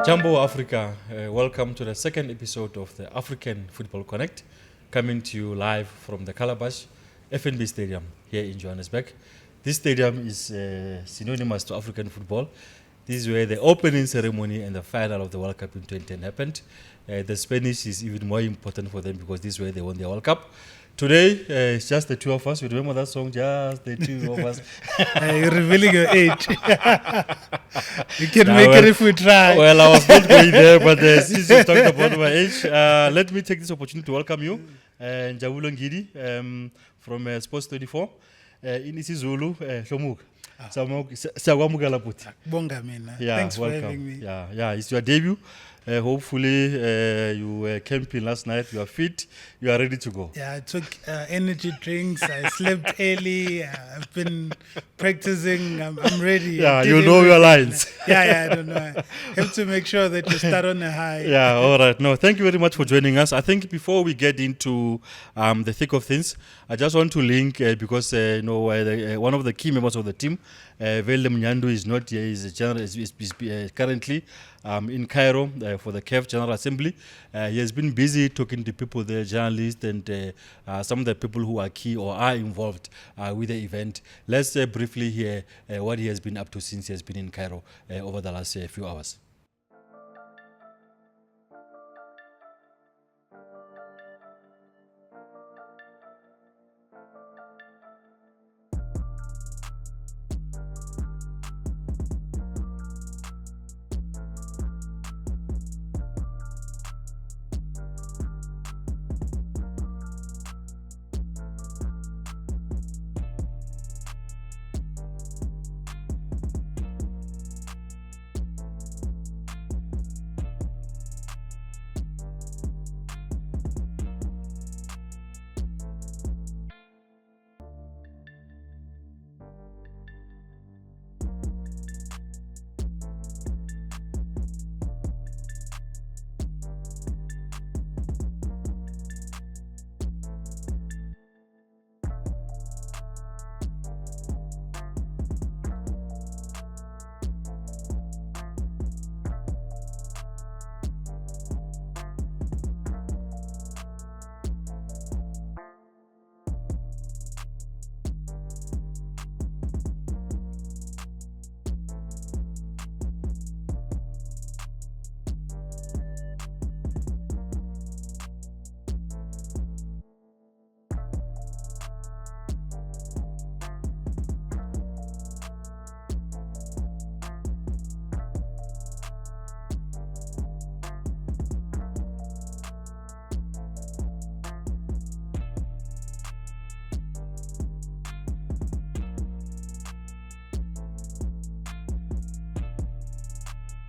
Jambo Africa, welcome to the second episode of the African Football Connect, coming to you live from the Calabash FNB Stadium here in Johannesburg. This stadium is synonymous to African football. This is where the opening ceremony and the final of the World Cup in 2010 happened. The Spanish is even more important for them because this is where they won the World Cup. Today, it's just the two of us. You remember that song, Just the Two of Us? You're revealing your age. You can make it if we try. Well, I was not going there, but since you talked about my age, let me take this opportunity to welcome you, Njabulo Ngidi from Sports 24. In isiZulu, Shomuk. Bonga mina. Yeah, Thanks welcome. for having me. Yeah, it's your debut. Hopefully, you were camping last night. You are fit. You are ready to go. Yeah, I took energy drinks. I slept early. I've been practicing. I'm ready. Yeah, you know your lines. Yeah, I don't know. I have to make sure that you start on a high. Yeah, all right. No, thank you very much for joining us. I think before we get into the thick of things, I just want to link because one of the key members of the team, Velde Mnyandu, is not here. He's currently in Cairo for the CAF General Assembly. He has been busy talking to people there, journalists, and some of the people who are key or are involved with the event. Let's briefly hear what he has been up to since he has been in Cairo over the last few hours.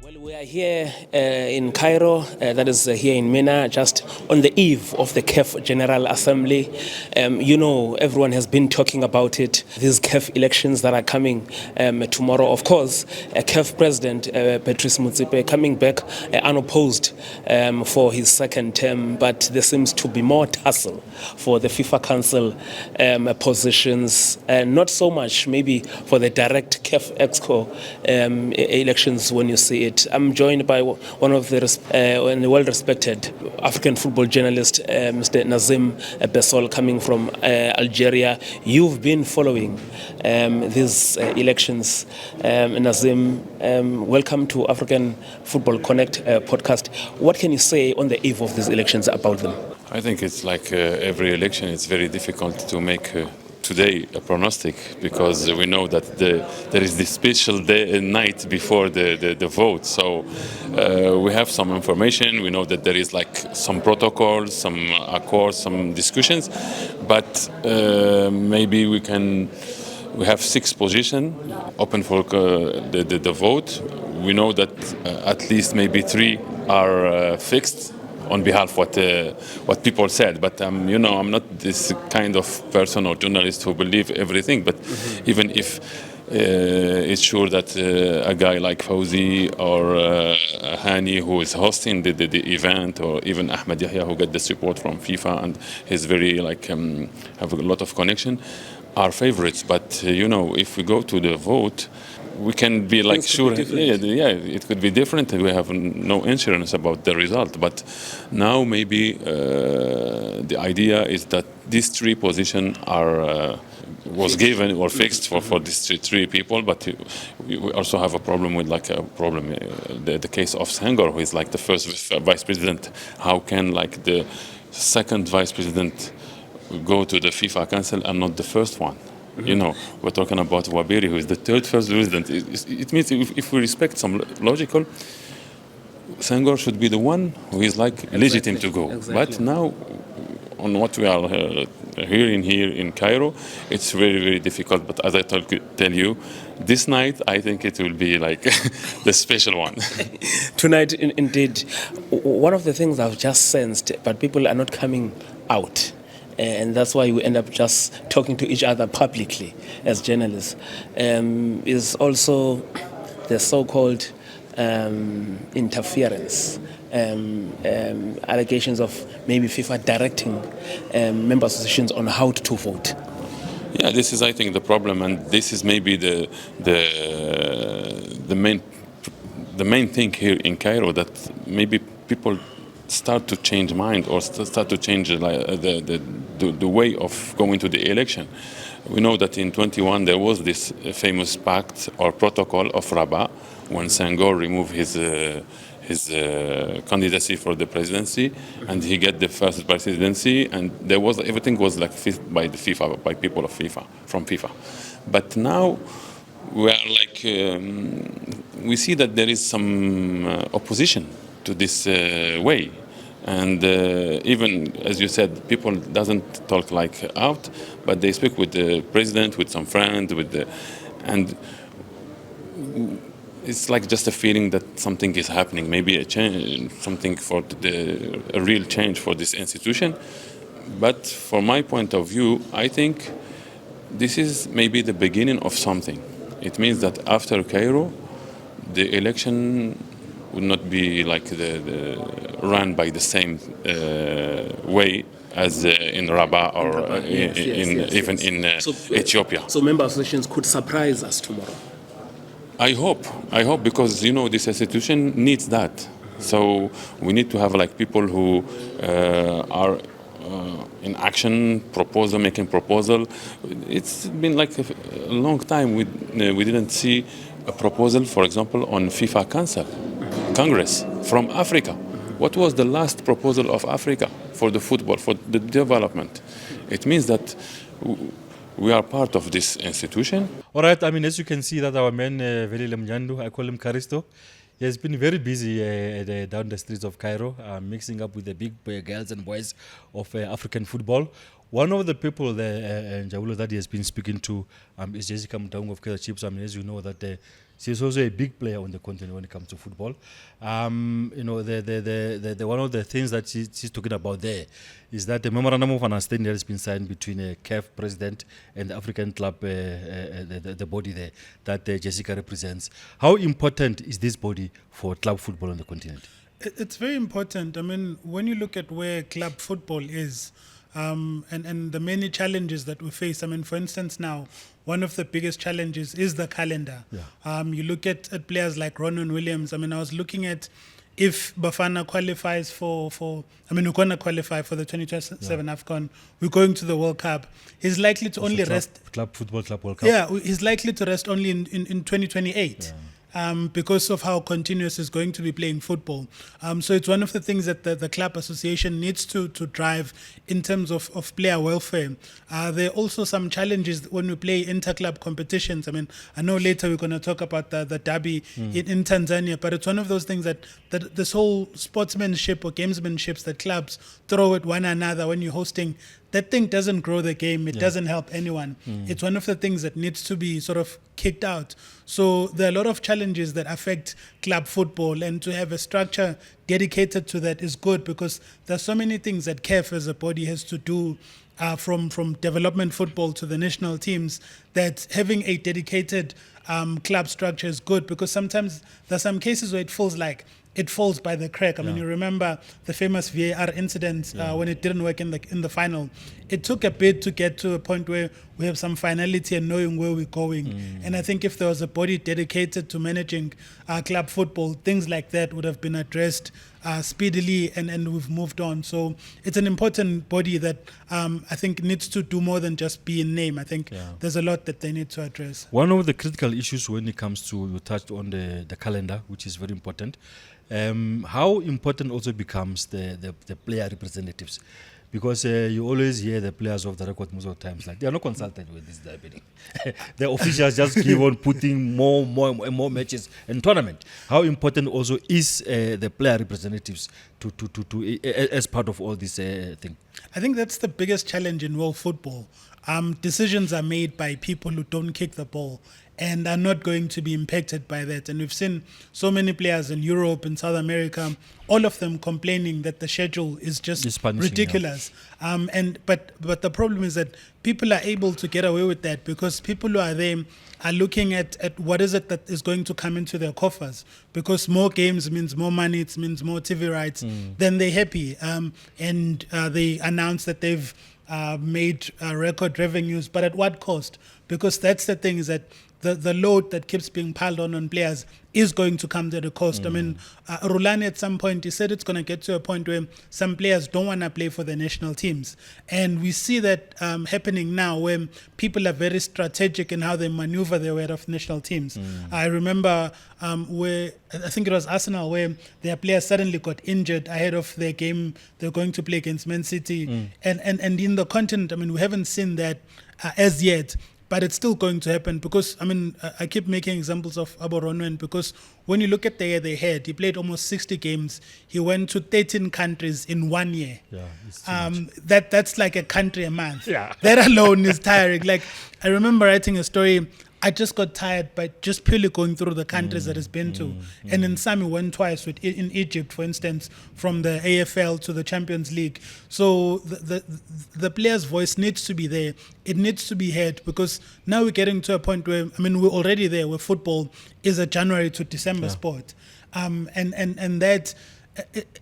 Well, we are here in Cairo, that is here in Mina, just on the eve of the CAF General Assembly. Everyone has been talking about it, these CAF elections that are coming tomorrow. Of course, CAF President Patrice Motsepe coming back unopposed for his second term, but there seems to be more tussle for the FIFA Council positions, not so much maybe for the direct CAF Exco elections when you see it. I'm joined by one of the well-respected African football journalist, Mr. Nazim Bessol, coming from Algeria. You've been following these elections. Nazim, welcome to African Football Connect podcast. What can you say on the eve of these elections about them? I think it's like every election, it's very difficult to make today a prognostic because we know that there is this special night before the vote. So we have some information. We know that there is like some protocols, some accords, some discussions, but maybe we have 6 positions open for the vote. We know that at least maybe 3 are fixed on behalf of what people said, but I'm not this kind of person or journalist who believe everything. But even if it's sure that a guy like Fawzi or Hani, who is hosting the event, or even Ahmed Yahya, who get the support from FIFA and he's very have a lot of connection, are favorites. But if we go to the vote, we can be like Things sure, could be different. it could be different, and we have no insurance about the result. But now maybe the idea is that these three positions are was given or fixed for these three people. But we also have a problem with the case of Senghor, who is like the first vice president. How can like the second vice president go to the FIFA Council and not the first one? You know, we're talking about Waberi, who is the third first president. It means if we respect some logical, Senghor should be the one who is like legitimate to go. Exactly. But now, on what we are hearing here in Cairo, it's very, very difficult. But as I tell you, this night I think it will be like the special one. Tonight, indeed, one of the things I've just sensed, but people are not coming out. And that's why we end up just talking to each other publicly as journalists, is also the so-called interference, allegations of maybe FIFA directing member associations on how to vote. Yeah, this is, I think, the problem, and this is maybe the main thing here in Cairo, that maybe people start to change mind or start to change the way of going to the election. We know that in 21 there was this famous pact or protocol of Rabat when Senghor removed his candidacy for the presidency, and he get the first presidency, and there was everything was like fixed by the FIFA, by people of FIFA, from FIFA. But now we are like we see that there is some opposition to this way, and even as you said, people doesn't talk like out, but they speak with the president, with some friends, and it's like just a feeling that something is happening, maybe a change, something for a real change for this institution. But from my point of view, I think this is maybe the beginning of something. It means that after Cairo, the election would not be like the run by the same way as in Rabat or even in Ethiopia. So member associations could surprise us tomorrow. I hope, because you know this institution needs that. So we need to have like people who are in action, making proposal. It's been like a long time we didn't see a proposal, for example, on FIFA Congress from Africa. What was the last proposal of Africa for the football, for the development? It means that we are part of this institution. All right, I mean, as you can see that our man, Velile Mnyandu, I call him Karisto, he has been very busy down the streets of Cairo, mixing up with the big girls and boys of African football. One of the people there, Njawulo, that he has been speaking to is Jessica Mtaung of Kaizer Chiefs. I mean, as you know, that she's also a big player on the continent when it comes to football. You know, the one of the things that she's talking about there is that the memorandum of understanding has been signed between a CAF president and the African club, the body there that Jessica represents. How important is this body for club football on the continent? It's very important. I mean, when you look at where club football is, and the many challenges that we face. I mean, for instance, now, one of the biggest challenges is the calendar. Yeah. You look at players like Ronan Williams. I mean, I was looking at if Bafana qualifies we're going to qualify for the 2027 AFCON. We're going to the World Cup. He's likely to only rest. Club World Cup. Yeah, he's likely to rest only in 2028. Yeah. Because of how continuous is going to be playing football. So it's one of the things that the club association needs to drive in terms of player welfare. There are also some challenges when we play inter-club competitions. I mean, I know later we're going to talk about the derby in Tanzania, but it's one of those things that this whole sportsmanship or gamesmanship that clubs throw at one another when you're hosting, that thing doesn't grow the game. It doesn't help anyone. It's one of the things that needs to be sort of kicked out. So there are a lot of challenges that affect club football, and to have a structure dedicated to that is good, because there's so many things that CAF as a body has to do, from development football to the national teams, that having a dedicated club structure is good, because sometimes there's some cases where it feels like it falls by the crack. I mean, you remember the famous VAR incident when it didn't work in the final. It took a bit to get to a point where we have some finality and knowing where we're going. And I think if there was a body dedicated to managing club football, things like that would have been addressed speedily, and we've moved on. So it's an important body that I think needs to do more than just be in name. I think there's a lot that they need to address. One of the critical issues when it comes to, you touched on the calendar, which is very important. How important also becomes the player representatives? Because you always hear the players of the record most of the times, like they are not consulted with this happening. The officials just keep on putting more matches and tournament. How important also is the player representatives to as part of all this thing? I think that's the biggest challenge in world football. Decisions are made by people who don't kick the ball and are not going to be impacted by that. And we've seen so many players in Europe and South America, all of them complaining that the schedule is just ridiculous. But the problem is that people are able to get away with that because people who are there are looking at what is it that is going to come into their coffers, because more games means more money, it means more TV rights. Then they're happy, and they announce that they've made record revenues, but at what cost? Because that's the thing, is that the load that keeps being piled on players is going to come at a cost. I mean, Rulani at some point, he said it's going to get to a point where some players don't want to play for the national teams. And we see that happening now, where people are very strategic in how they maneuver their way out of national teams. I remember where, I think it was Arsenal, where their players suddenly got injured ahead of their game they're going to play against Man City. And in the continent, I mean, we haven't seen that as yet. But it's still going to happen because, I mean, I keep making examples of Abaronwen, because when you look at the year they had, he played almost 60 games. He went to 13 countries in 1 year. That's like a country a month. That alone is tiring. Like, I remember writing a story. I just got tired by just purely going through the countries that he's been to. And in some, he went twice in Egypt, for instance, from the AFL to the Champions League. So the player's voice needs to be there. It needs to be heard, because now we're getting to a point where, I mean, we're already there, where football is a January to December sport. And that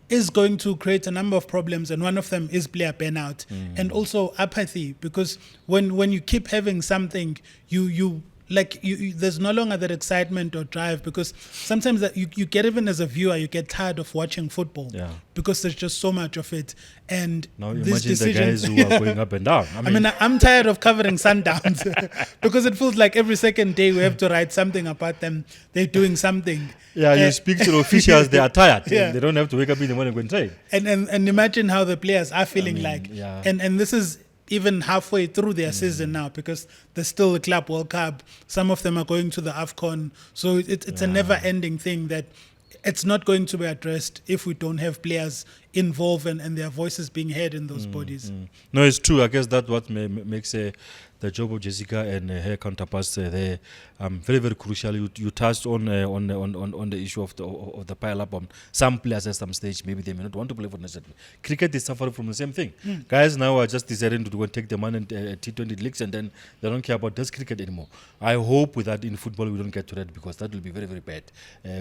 is going to create a number of problems, and one of them is player burnout and also apathy, because when you keep having something, you there's no longer that excitement or drive, because sometimes that you get, even as a viewer, you get tired of watching football because there's just so much of it. And now imagine the guys who are going up and down. I mean, I'm tired of covering Sundowns because it feels like every second day we have to write something about them. They're doing something. You speak to the officials, they are tired. They don't have to wake up in the morning and go and train. And imagine how the players are feeling And this is even halfway through their season now, because there's still the Club World Cup. Some of them are going to the AFCON. So it's a never-ending thing that it's not going to be addressed if we don't have players involved and their voices being heard in those bodies. No, it's true. I guess that's what makes the job of Jessica and her counterparts there very, very crucial. You touched on the issue of the pile-up on some players at some stage. Maybe they may not want to play for national team. Cricket is suffering from the same thing. Guys now are just deciding to go and take the money in T20 leagues, and then they don't care about this cricket anymore. I hope with that in football we don't get to that, because that will be very, very bad.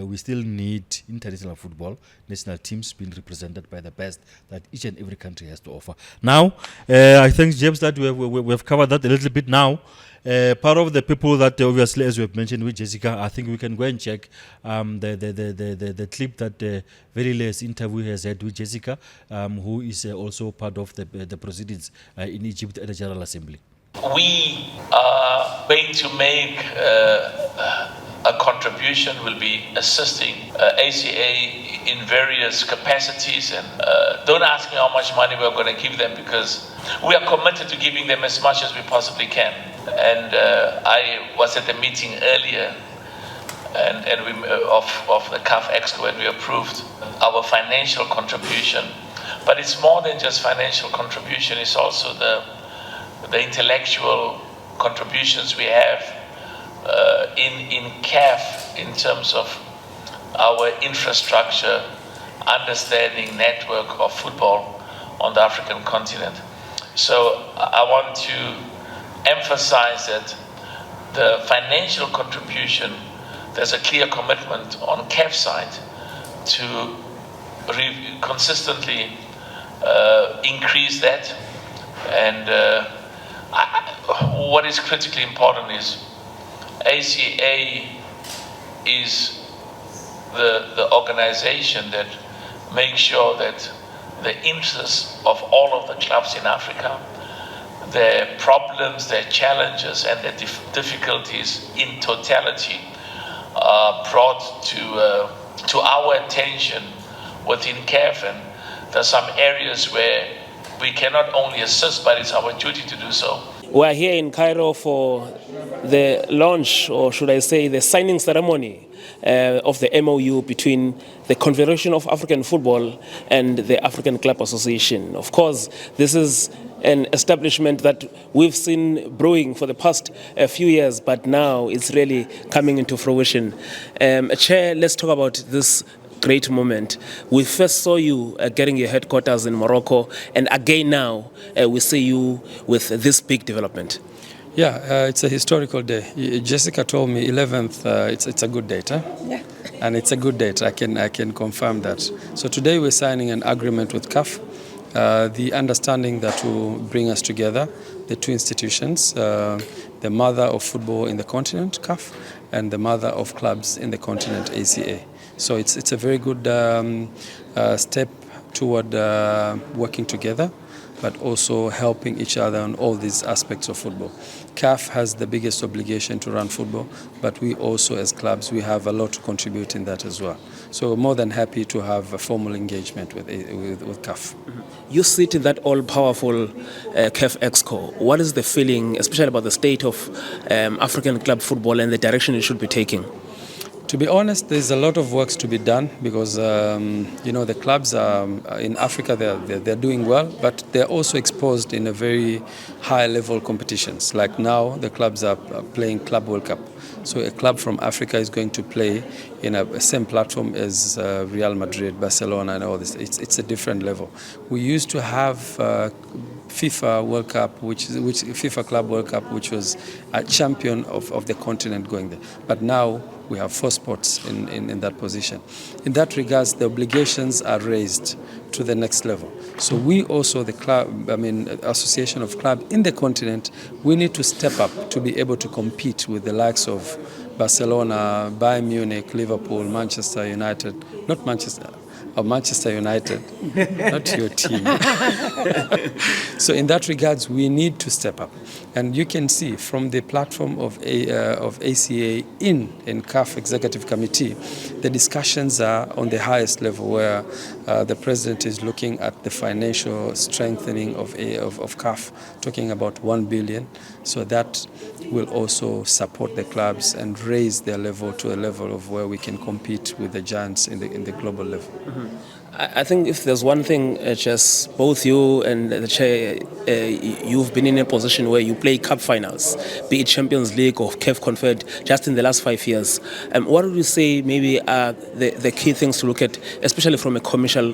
We still need international football, national teams being represented by the best that each and every country has to offer. Now, I think, James, that we have covered that a little bit now. Part of the people that obviously, as we have mentioned with Jessica, I think we can go and check the clip that very last interview has had with Jessica, who is also part of the proceedings in Egypt at the General Assembly. We are going to make a contribution. Will be assisting ACA in various capacities, and don't ask me how much money we're going to give them, because we are committed to giving them as much as we possibly can. And I was at the meeting earlier and we of the CAF Exco, and we approved our financial contribution. But it's more than just financial contribution, it's also the intellectual contributions we have in CAF, in terms of our infrastructure, understanding, network of football on the African continent. So I want to emphasize that the financial contribution, there's a clear commitment on CAF side to consistently increase that, and what is critically important is ACA is the organization that makes sure that the interests of all of the clubs in Africa, their problems, their challenges, and their difficulties in totality are brought to our attention within CAF. And there's some areas where we cannot only assist, but it's our duty to do so. We're here in Cairo for the launch, or should I say the signing ceremony of the MOU between the Confederation of African Football and the African Club Association. Of course, this is an establishment that we've seen brewing for the past few years, but now it's really coming into fruition. Chair, let's talk about this great moment. We first saw you getting your headquarters in Morocco, and again now we see you with this big development. Yeah, it's a historical day. Jessica told me 11th, it's a good date, huh? Yeah. And it's a good date, I can confirm that. So today we're signing an agreement with CAF, the understanding that will bring us together, the two institutions, the mother of football in the continent, CAF, and the mother of clubs in the continent, ACA. So it's a very good step toward working together, but also helping each other on all these aspects of football. CAF has the biggest obligation to run football, but we also as clubs, we have a lot to contribute in that as well. So more than happy to have a formal engagement with CAF. You sit in that all-powerful CAF Exco. What is the feeling, especially about the state of African club football and the direction it should be taking? To be honest, there's a lot of work to be done because the clubs in Africa they're doing well, but they're also exposed in a very high-level competitions. Like now, the clubs are playing Club World Cup. So a club from Africa is going to play in a same platform as Real Madrid, Barcelona, and all this. It's a different level. We used to have FIFA World Cup, which FIFA Club World Cup, which was a champion of the continent going there. But now we have 4 sports in that position. In that regards, the obligations are raised to the next level. So we also, the club, association of clubs in the continent, we need to step up to be able to compete with the likes of Barcelona, Bayern Munich, Liverpool, Manchester United, Manchester United, not your team. So in that regards, we need to step up. And you can see from the platform of ACA in CAF Executive Committee, the discussions are on the highest level where the President is looking at the financial strengthening of CAF, talking about 1 billion. So that will also support the clubs and raise their level to a level of where we can compete with the giants in the global level. Mm-hmm. I think if there's one thing, just both you and the chair, you've been in a position where you play cup finals, be it Champions League or CAF Confed, just in the last 5 years. What would you say maybe are the key things to look at, especially from a commercial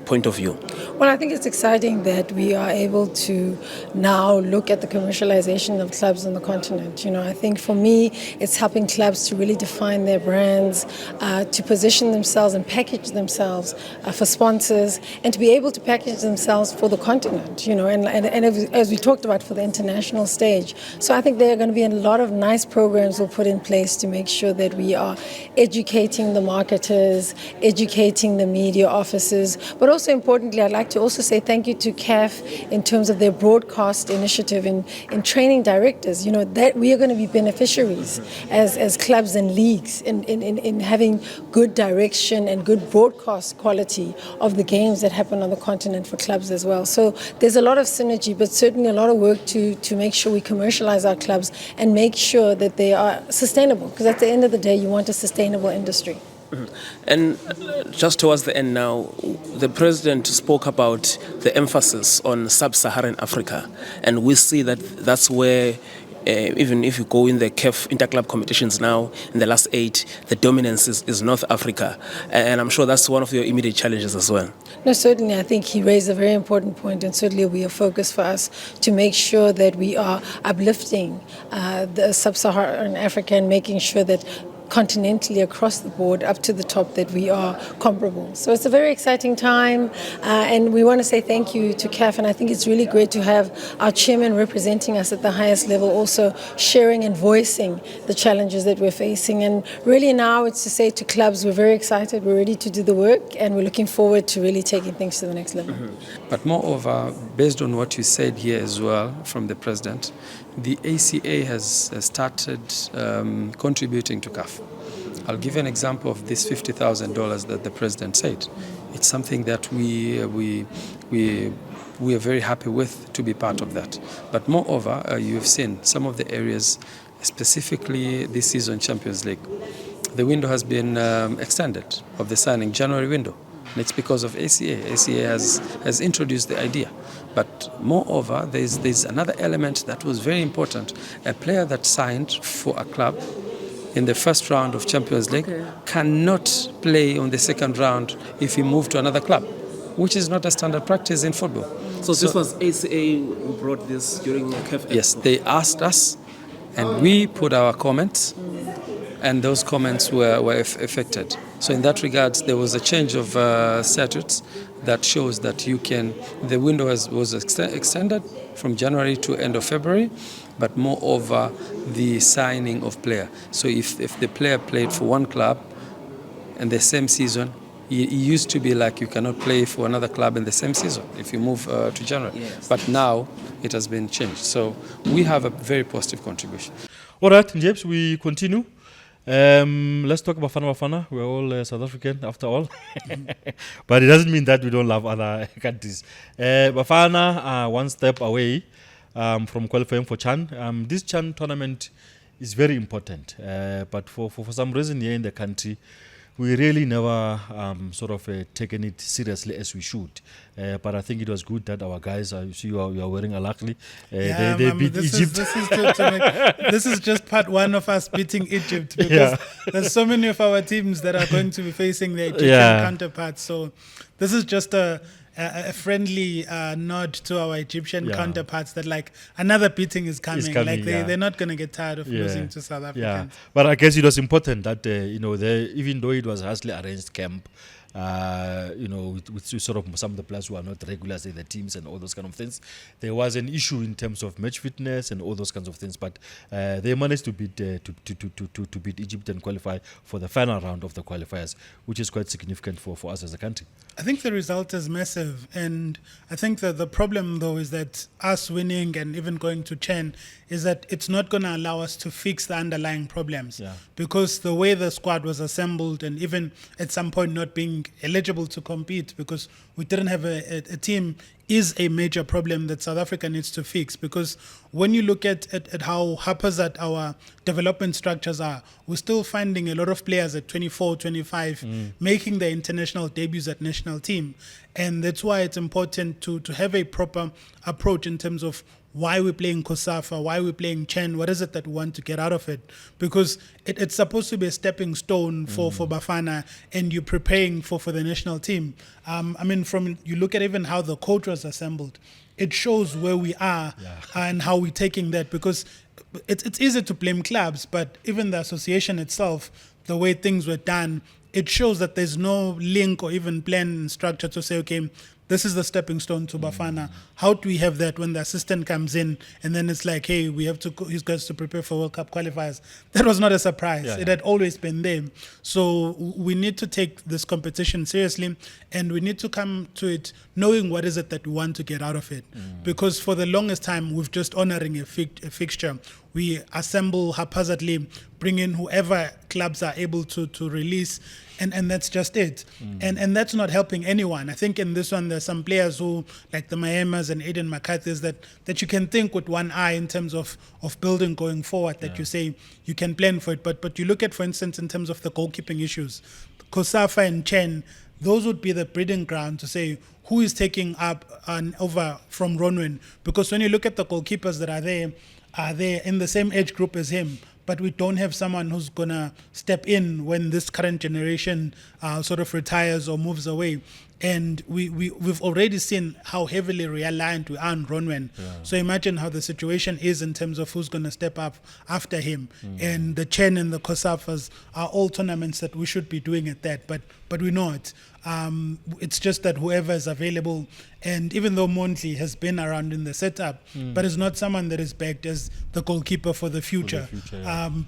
point of view? Well, I think it's exciting that we are able to now look at the commercialization of clubs on the continent. I think for me, it's helping clubs to really define their brands, to position themselves and package themselves for sponsors, and to be able to package themselves for the continent, and as we talked about, for the international stage. So I think there are going to be a lot of nice programs we'll put in place to make sure that we are educating the marketers, educating the media offices, but also importantly, I'd like to also say thank you to CAF in terms of their broadcast initiative in training directors, that we are going to be beneficiaries as clubs and leagues in having good direction and good broadcast quality of the games that happen on the continent for clubs as well. So there's a lot of synergy, but certainly a lot of work to make sure we commercialize our clubs and make sure that they are sustainable, because at the end of the day, you want a sustainable industry. Mm-hmm. And just towards the end now, the President spoke about the emphasis on sub-Saharan Africa, and we see that that's where even if you go in the CAF interclub competitions now, in the last 8, the dominance is North Africa. And I'm sure that's one of your immediate challenges as well. No, certainly. I think he raised a very important point, and certainly will be a focus for us to make sure that we are uplifting the sub-Saharan Africa and making sure that continentally across the board up to the top that we are comparable. So it's a very exciting time, and we want to say thank you to CAF, and I think it's really great to have our chairman representing us at the highest level, also sharing and voicing the challenges that we're facing. And really now it's to say to clubs, we're very excited, we're ready to do the work, and we're looking forward to really taking things to the next level. But moreover, based on what you said here as well from the president, the ACA has started contributing to CAF. I'll give you an example of this $50,000 that the president said. It's something that we are very happy with to be part of that. But moreover, you've seen some of the areas, specifically this season Champions League. The window has been extended of the signing, January window. And it's because of ACA. ACA has introduced the idea. But moreover, there's another element that was very important. A player that signed for a club in the first round of Champions League cannot play on the second round if he moved to another club, which is not a standard practice in football. So this was ACA who brought this during the CAF? Yes, they asked us, and we put our comments, and those comments were affected. So in that regard, there was a change of statutes that shows that the window was extended from January to end of February, but moreover, the signing of player. So if the player played for one club in the same season, it used to be like you cannot play for another club in the same season if you move to January. Yes. But now it has been changed. So we have a very positive contribution. All right, James, we continue. Let's talk about Bafana Bafana. We're all South African after all. But it doesn't mean that we don't love other countries. Bafana are one step away from qualifying for CHAN. This CHAN tournament is very important. But for some reason here in the country, we really never taken it seriously as we should. But I think it was good that our guys, you see you are wearing a luckily, they beat Egypt. This is just part one of us beating Egypt, because there's so many of our teams that are going to be facing their Egyptian counterparts. So this is just a friendly nod to our Egyptian counterparts that like another beating is coming. They're not going to get tired of losing to South Africans. But I guess it was important that even though it was a hastily arranged camp, with sort of some of the players who are not regulars in the teams and all those kind of things, there was an issue in terms of match fitness and all those kinds of things. But they managed to beat to beat Egypt and qualify for the final round of the qualifiers, which is quite significant for us as a country. I think the result is massive, and I think that the problem though is that us winning and even going to CHAN is that it's not going to allow us to fix the underlying problems, because the way the squad was assembled, and even at some point not being eligible to compete because we didn't have a team, is a major problem that South Africa needs to fix. Because when you look at how haphazard our development structures are, we're still finding a lot of players at 24, 25 making their international debuts at national team. And that's why it's important to have a proper approach in terms of why we're playing COSAFA, why we're playing CHAN, what is it that we want to get out of it? Because it's supposed to be a stepping stone for Bafana, and you're preparing for the national team. You look at even how the coach was assembled, it shows where we are and how we're taking that, because it's easy to blame clubs, but even the association itself, the way things were done, it shows that there's no link or even plan and structure to say, okay, this is the stepping stone to Bafana. How do we have that when the assistant comes in and then it's like, hey, we have to he's got to prepare for World Cup qualifiers? That was not a surprise. It had always been there. So we need to take this competition seriously, and we need to come to it knowing what is it that we want to get out of it. Because for the longest time, we've just honoring a fixture. We assemble haphazardly, bring in whoever clubs are able to release, and that's just it. And that's not helping anyone. I think in this one, there's some players who, like the Miamas and Aiden McCarthy's, that you can think with one eye in terms of building going forward, that you say you can plan for it. But you look at, for instance, in terms of the goalkeeping issues, COSAFA and CHAN, those would be the breeding ground to say who is taking up over from Ronwen. Because when you look at the goalkeepers that are they in the same age group as him, but we don't have someone who's going to step in when this current generation sort of retires or moves away. And we've already seen how heavily reliant we are on Ronwen. So imagine how the situation is in terms of who's going to step up after him. And the Chen and the Kosafas are all tournaments that we should be doing at that, but we're not. It's just that whoever is available, and even though Montley has been around in the setup, but is not someone that is backed as the goalkeeper for the future.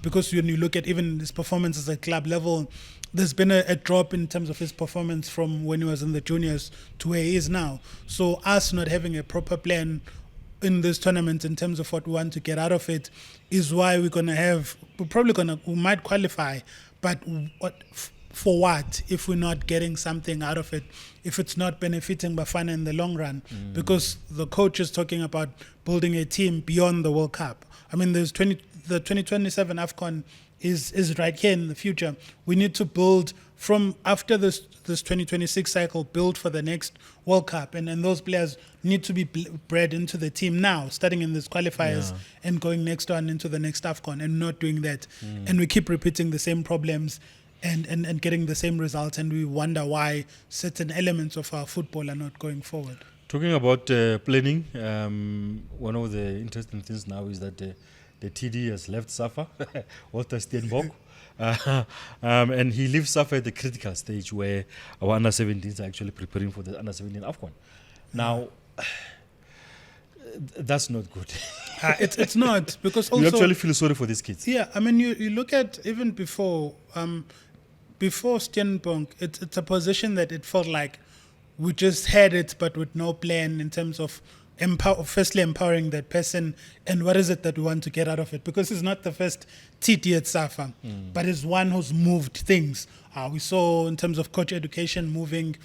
Because when you look at even his performances at club level, there's been a drop in terms of his performance from when he was in the juniors to where he is now. So us not having a proper plan in this tournament in terms of what we want to get out of it is why we might qualify, but for what if we're not getting something out of it, if it's not benefiting Bafana in the long run? Because the coach is talking about building a team beyond the World Cup. I mean, the 2027 AFCON is right here in the future. We need to build from after this 2026 cycle, build for the next World Cup, and those players need to be bred into the team now, starting in these qualifiers and going next on into the next AFCON, and not doing that. And we keep repeating the same problems and getting the same results, and we wonder why certain elements of our football are not going forward. Talking about planning, one of the interesting things now is that the TD has left SAFA, Walter Steenbok, and he leaves SAFA at the critical stage where our under-17s are actually preparing for the under-17 AFCON. Now, that's not good. It's not, because also... You actually feel sorry for these kids. Yeah, I mean, you look at even before Steenbok, it's a position that it felt like we just had it, but with no plan in terms of firstly empowering that person, and what is it that we want to get out of it, because he's not the first TT at SAFA, but he's one who's moved things. We saw in terms of coach education moving,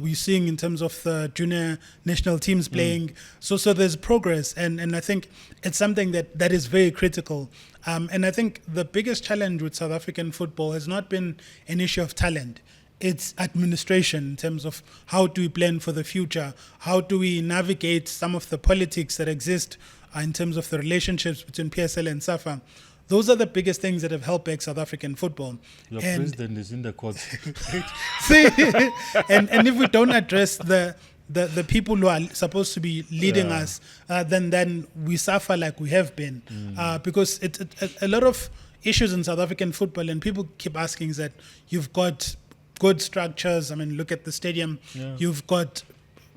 we're seeing in terms of the junior national teams playing, so there's progress, and I think it's something that is very critical, and I think the biggest challenge with South African football has not been an issue of talent. It's administration in terms of how do we plan for the future, how do we navigate some of the politics that exist in terms of the relationships between PSL and SAFA. Those are the biggest things that have helped back South African football. Your president is in the court. See, and if we don't address the people who are supposed to be leading us, then we suffer like we have been. Because a lot of issues in South African football, and people keep asking, is that you've got good structures. I mean, look at the stadium. You've got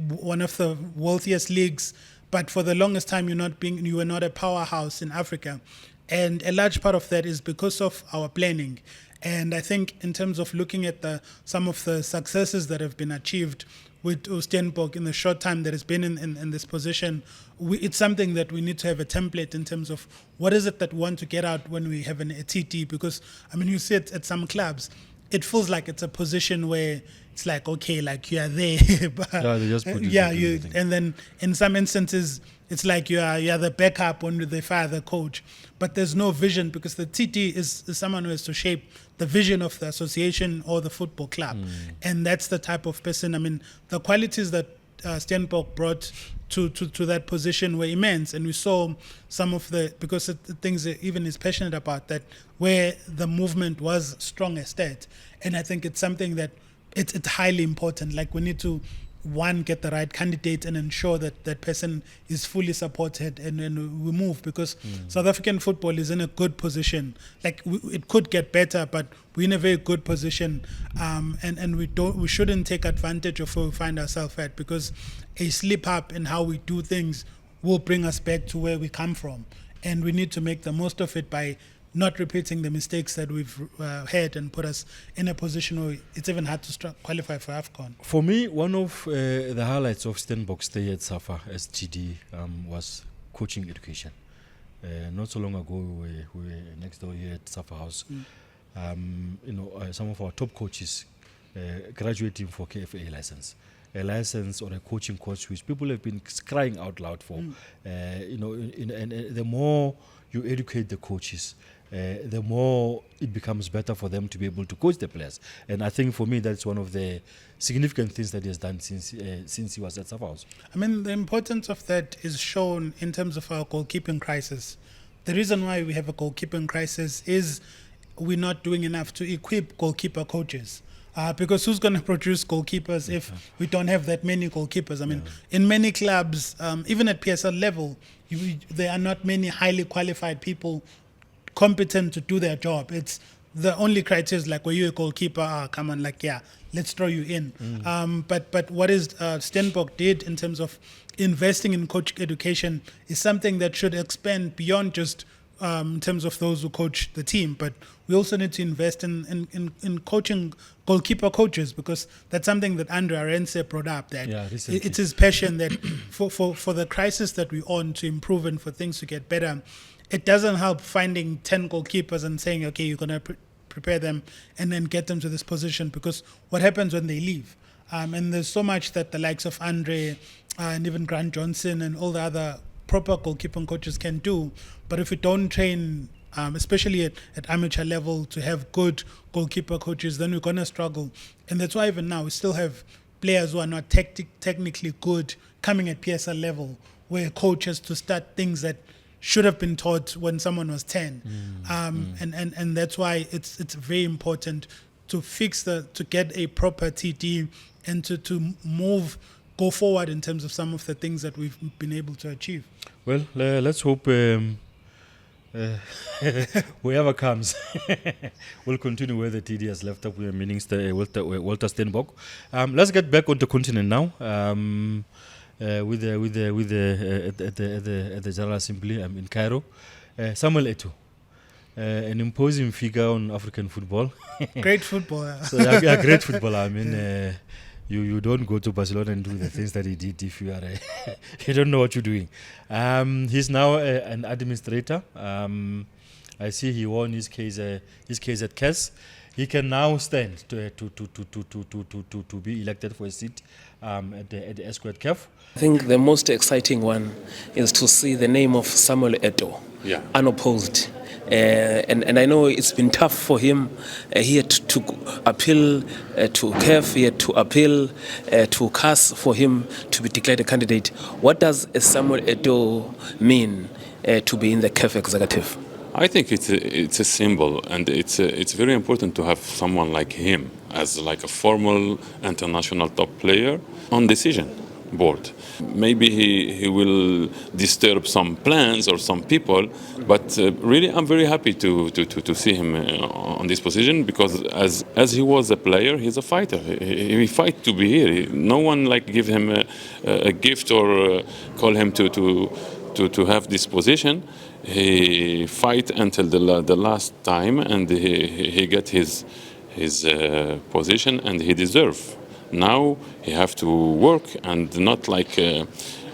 one of the wealthiest leagues, but for the longest time you were not a powerhouse in Africa, and a large part of that is because of our planning. And I think in terms of looking at some of the successes that have been achieved with Steenbok in the short time that has been in this position, it's something that we need to have a template in terms of what is it that we want to get out when we have a TT, because I mean, you see it at some clubs, it feels like it's a position where it's like, okay, like you are there, but they just put you and then in some instances it's like you are the backup when they fire the coach, but there's no vision, because the TT is someone who has to shape the vision of the association or the football club, and that's the type of person. I mean, the qualities that Steenbok brought to that position were immense, and we saw some of because the things that even is passionate about, that where the movement was strongest at, and I think it's something that it's highly important. Like, we need to get the right candidate and ensure that that person is fully supported, and we move, because South African football is in a good position. Like, it could get better, but we're in a very good position, and we shouldn't take advantage of where we find ourselves at, because a slip up in how we do things will bring us back to where we come from, and we need to make the most of it by not repeating the mistakes that we've had and put us in a position where it's even hard to qualify for AFCON. For me, one of the highlights of Steenbok's stay at SAFA as TD was coaching education. Not so long ago, we were next door here at SAFA House. Some of our top coaches graduating for CAF license. A license or a coaching course which people have been crying out loud for. And the more you educate the coaches, the more it becomes better for them to be able to coach the players. And I think for me, that's one of the significant things that he has done since he was at SAFA House. I mean, the importance of that is shown in terms of our goalkeeping crisis. The reason why we have a goalkeeping crisis is we're not doing enough to equip goalkeeper coaches. Because who's going to produce goalkeepers if we don't have that many goalkeepers? I mean, in many clubs, even at PSL level, there are not many highly qualified people competent to do their job. It's the only criteria is like, were you a goalkeeper? Come on, like, yeah, let's throw you in. But what is Steenbok did in terms of investing in coach education is something that should expand beyond just in terms of those who coach the team, but we also need to invest in coaching goalkeeper coaches, because that's something that Andre Arense brought up, that it's his passion that for the crisis that we're on to improve and for things to get better. It doesn't help finding 10 goalkeepers and saying, okay, you're going to prepare them and then get them to this position, because what happens when they leave? And there's so much that the likes of Andre and even Grant Johnson and all the other proper goalkeeping coaches can do, but if we don't train, especially at amateur level, to have good goalkeeper coaches, then we're going to struggle. And that's why even now we still have players who are not technically good coming at PSL level, where a coach has to start things that should have been taught when someone was 10. And that's why it's very important to to get a proper TD and to go forward in terms of some of the things that we've been able to achieve. Well, let's hope whoever comes will continue where the TD has left up with Minister Walter Steenbok. Let's get back on the continent now. With the General Assembly in Cairo, Samuel Eto'o, an imposing figure on African football. Great footballer. So, great footballer. I mean, you don't go to Barcelona and do the things that he did if you are you don't know what you're doing. He's now an administrator. I see he won his case at CAS. He can now stand to be elected for a seat at the Esquire CAF. I think the most exciting one is to see the name of Samuel Eto'o unopposed. And I know it's been tough for him. He had to appeal to CAF, he had to appeal to CAS for him to be declared a candidate. What does Samuel Eto'o mean to be in the CAF executive? I think it's a symbol, and it's very important to have someone like him as like a formal international top player on decision board. Maybe he will disturb some plans or some people, but really I'm very happy to see him on this position, because as he was a player, he's a fighter. He fight to be here. No one like give him a gift or call him to have this position. He fight until the last time, and he get his position, and he deserve. Now he have to work and not like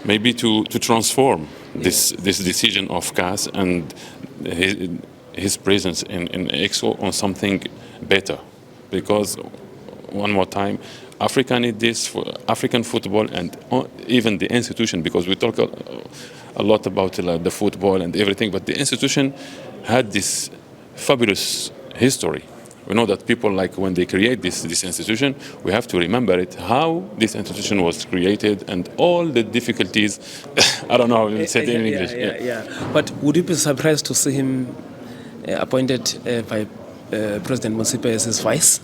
maybe to transform this decision of CAS and his presence in EXO on something better, because one more time, Africa need this for African football and even the institution, because we talk a lot about the football and everything, but the institution had this fabulous history. We know that people, like when they create this institution, we have to remember it, how this institution was created and all the difficulties. I don't know how to say it in English. But would you be surprised to see him appointed by President Motsepe as his vice?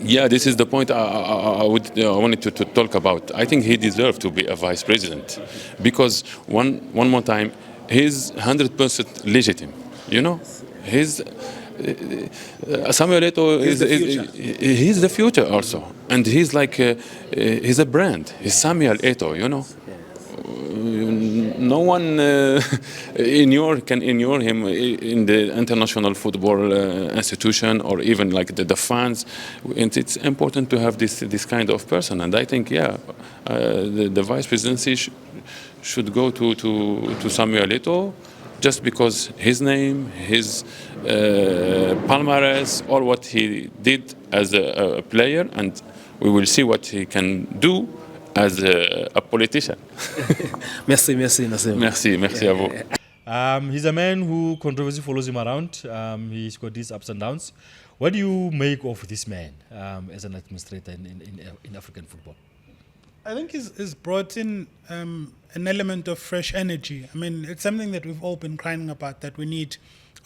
Yeah, this is the point I wanted to talk about. I think he deserved to be a vice president, because one more time, he's 100% legitimate. You know, Samuel Eto'o he's the future also, and he's like he's a brand. He's Samuel Eto'o, you know. No one can ignore him in the international football institution, or even like the fans. And it's important to have this kind of person. And I think, the vice presidency should go to Samuel Eto'o, just because his name, his palmarès, or what he did as a player, and we will see what he can do as a politician. Merci, Nassim. Merci à vous. He's a man who controversy follows him around. He's got these ups and downs. What do you make of this man as an administrator in African football? I think he's brought in an element of fresh energy. I mean, it's something that we've all been crying about, that we need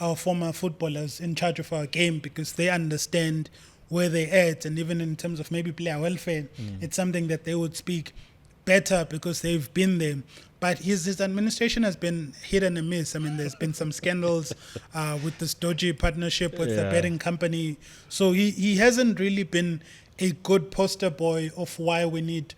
our former footballers in charge of our game, because they understand where they're at, and even in terms of maybe player welfare, it's something that they would speak better because they've been there. But his administration has been hit and a miss. I mean, there's been some scandals with this dodgy partnership with the betting company. So he hasn't really been a good poster boy of why we need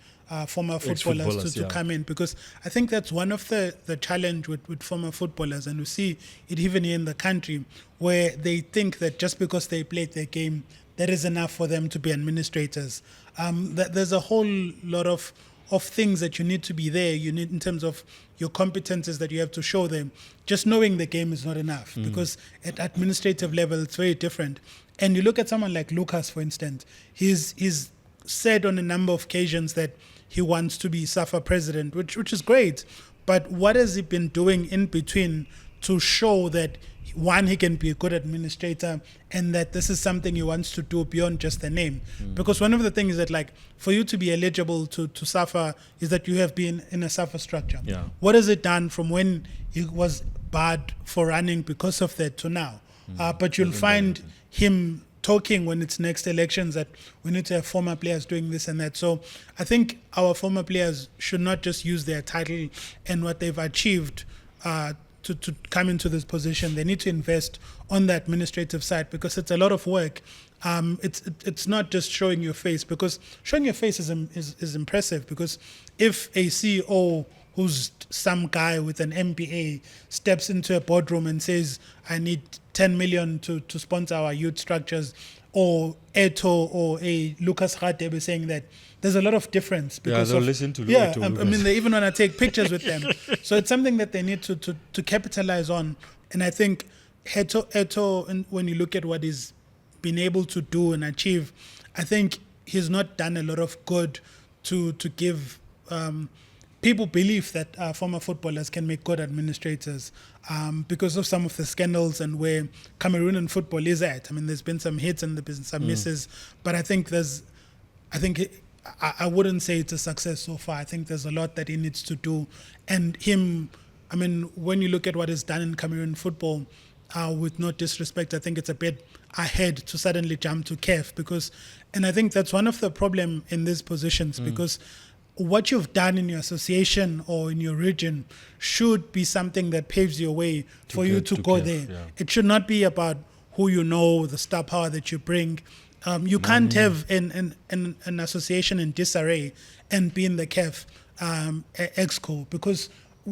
former footballers to come in, because I think that's one of the challenge with former footballers, and we see it even here in the country, where they think that just because they played their game, that is enough for them to be administrators. There's a whole lot of things that you need to be there. You need in terms of your competences that you have to show them. Just knowing the game is not enough, because at administrative level it's very different. And you look at someone like Lucas, for instance, he's said on a number of occasions that he wants to be SAFA president, which is great. But what has he been doing in between to show that, one, he can be a good administrator, and that this is something he wants to do beyond just the name? Because one of the things that, like, for you to be eligible to SAFA is that you have been in a SAFA structure. What has it done from when he was barred for running because of that to now? But you'll find him talking when it's next elections that we need to have former players doing this and that. So I think our former players should not just use their title and what they've achieved to come into this position. They need to invest on the administrative side, because it's a lot of work. It's not just showing your face, because showing your face is impressive, because if a CEO who's some guy with an MBA steps into a boardroom and says, I need 10 million to sponsor our youth structures, or Eto or a Lucas Radebe saying that, there's a lot of difference. Because they'll listen to Lucas. I mean, they even want to take pictures with them. So it's something that they need to capitalize on. And I think Eto, when you look at what he's been able to do and achieve, I think he's not done a lot of good to give people belief that former footballers can make good administrators, because of some of the scandals and where Cameroonian football is at. I mean, there's been some hits and there's been some misses, but I think I wouldn't say it's a success so far. I think there's a lot that he needs to do. And him, I mean, when you look at what is done in Cameroon football, with no disrespect, I think it's a bit ahead to suddenly jump to CAF, and I think that's one of the problem in these positions, because what you've done in your association or in your region should be something that paves your way for you to go there. It should not be about who you know, the star power that you bring. You can't have an association in disarray and be in the CAF exco, because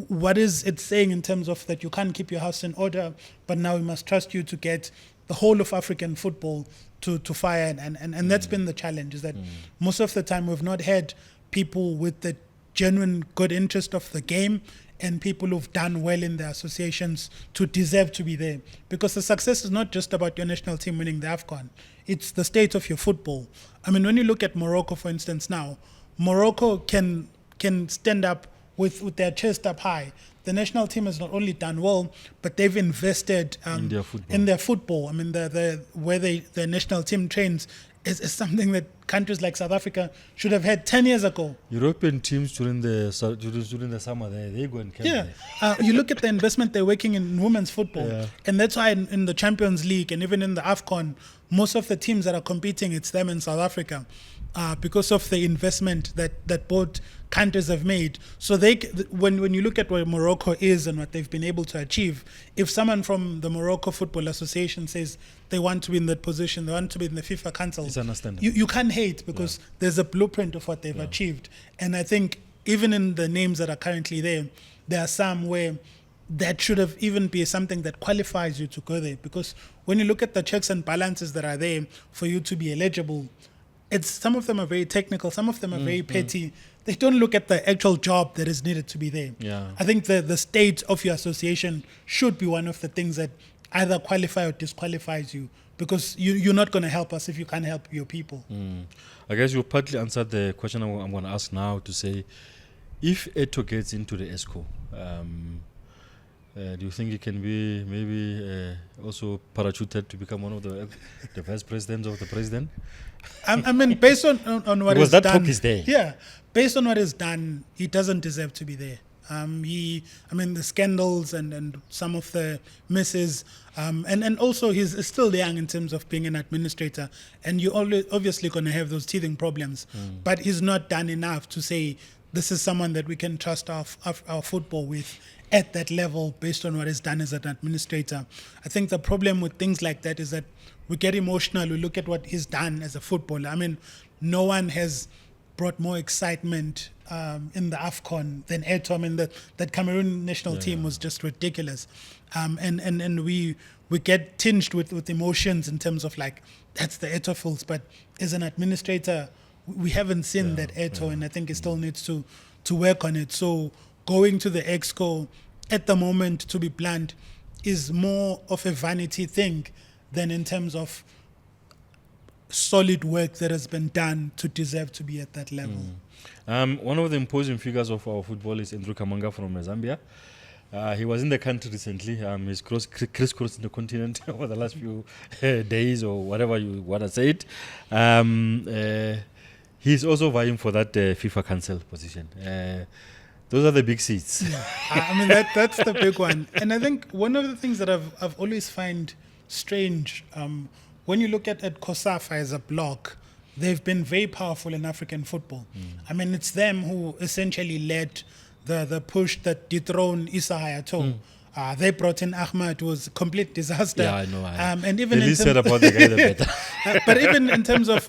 what is it saying in terms of that you can't keep your house in order, but now we must trust you to get the whole of African football to fire, and that's been the challenge, is that most of the time we've not had people with the genuine good interest of the game and people who've done well in their associations to deserve to be there. Because the success is not just about your national team winning the AFCON, it's the state of your football. I mean, when you look at Morocco, for instance, now, Morocco can stand up with their chest up high. The national team has not only done well, but they've invested in their football. I mean, where the national team trains is something that countries like South Africa should have had 10 years ago. European teams during the summer, they go and camp there. You look at the investment they're making in women's football, and that's why in the Champions League and even in the AFCON, most of the teams that are competing, it's them in South Africa, because of the investment that both countries have made. So when you look at where Morocco is and what they've been able to achieve, if someone from the Morocco Football Association says they want to be in that position, they want to be in the FIFA Council, it's understandable. You can't hate, because there's a blueprint of what they've achieved. And I think even in the names that are currently there are some where that should have even be something that qualifies you to go there, because when you look at the checks and balances that are there for you to be eligible, some of them are very technical, some of them are very petty. They don't look at the actual job that is needed to be there. I think the state of your association should be one of the things that either qualify or disqualifies you, because you're not going to help us if you can't help your people. I guess you partly answered the question I'm going to ask now, to say, if Eto gets into the ESCO, do you think it can be maybe also parachuted to become one of the vice presidents of the president? I mean, based on what because is that done, talk is there. Yeah, based on what is done, he doesn't deserve to be there. The scandals and some of the misses, and also he's still young in terms of being an administrator, and you're obviously going to have those teething problems. But he's not done enough to say this is someone that we can trust our football with at that level based on what he's done as an administrator. I think the problem with things like that is that we get emotional. We look at what he's done as a footballer. I mean, no one has brought more excitement in the AFCON than Eto'o. I mean, that Cameroon national team was just ridiculous. And we get tinged with emotions in terms of like, that's the Eto'o feels. But as an administrator, we haven't seen that Eto'o, and I think he still needs to work on it. So going to the Exco at the moment, to be blunt, is more of a vanity thing than in terms of solid work that has been done to deserve to be at that level. One of the imposing figures of our football is Andrew Kamanga from Zambia. He was in the country recently. He's crisscrossing the continent over the last few days or whatever you want to say it. He's also vying for that FIFA Council position. Those are the big seats. That's the big one. And I think one of the things that I've always find strange, when you look at COSAFA as a bloc, they've been very powerful in African football. I mean, it's them who essentially led the push that dethroned Issa Hayatou. They brought in Ahmad, who was a complete disaster. Yeah, I know. And even the least said about the guy, the better. But even in terms of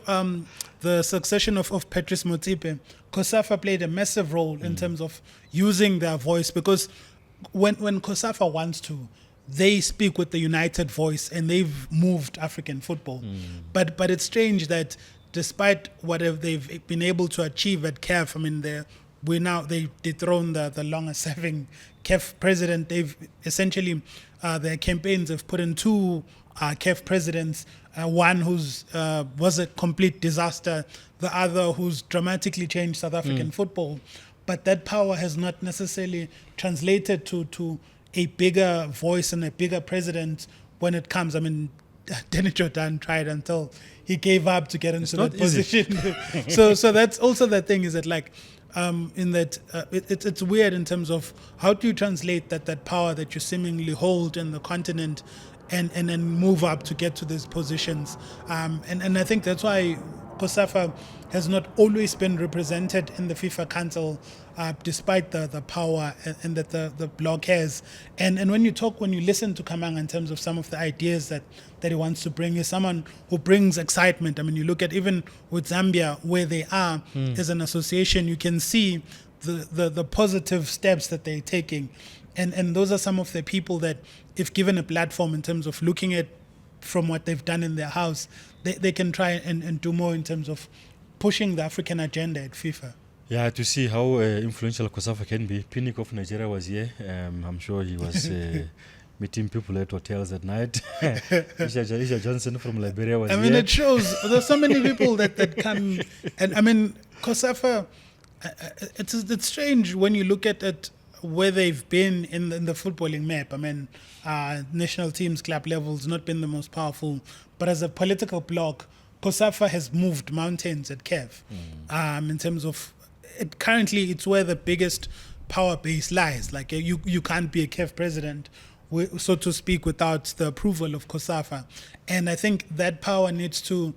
the succession of Patrice Motsepe, COSAFA played a massive role in terms of using their voice, because when COSAFA wants to, they speak with the united voice, and they've moved African football. But it's strange that despite whatever they've been able to achieve at CAF, I mean, they dethroned the longest-serving CAF president. They've essentially, their campaigns have put in two CAF presidents, one who's was a complete disaster, the other who's dramatically changed South African football. But that power has not necessarily translated to a bigger voice and a bigger president when it comes. I mean, Danny Jordan tried until he gave up to get into that position. so that's also the thing, is that like, it's weird in terms of how do you translate that power that you seemingly hold in the continent and then move up to get to these positions. And I think that's why COSAFA has not always been represented in the FIFA Council, despite the power and that the bloc has. And when you listen to Kamanga in terms of some of the ideas that he wants to bring, is someone who brings excitement. I mean, you look at even with Zambia, where they are as an association, you can see the positive steps that they're taking. And those are some of the people that, if given a platform in terms of looking at from what they've done in their house, they can try and do more in terms of pushing the African agenda at FIFA. Yeah, to see how influential COSAFA can be. Pinnick of Nigeria was here. I'm sure he was meeting people at hotels at night. Isha Johnson from Liberia was here. I mean, it shows there's so many people that come. And I mean, COSAFA, it's strange when you look at it, where they've been in the footballing map. I mean, national teams, club levels, not been the most powerful. But as a political bloc, COSAFA has moved mountains at CAF. In terms of, currently it's where the biggest power base lies. Like, you can't be a CAF president, so to speak, without the approval of COSAFA. And I think that power needs to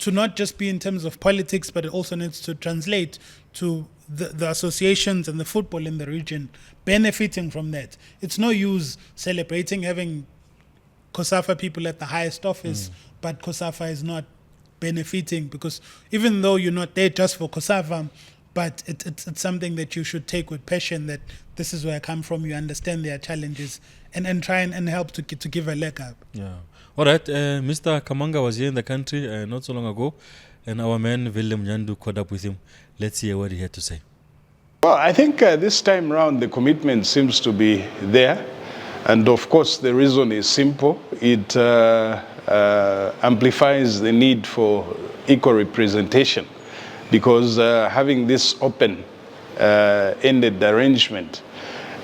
not just be in terms of politics, but it also needs to translate to the associations and the football in the region benefiting from that. It's no use celebrating having COSAFA people at the highest office, but COSAFA is not benefiting, because even though you're not there just for COSAFA, but it's something that you should take with passion, that this is where I come from, you understand their challenges, and try and help to give a leg up. Yeah. All right, Mr. Kamanga was here in the country not so long ago, and our man Willem Nyandu caught up with him. Let's hear what he had to say. Well, I think this time around the commitment seems to be there. And of course, the reason is simple. It amplifies the need for equal representation, because having this open-ended arrangement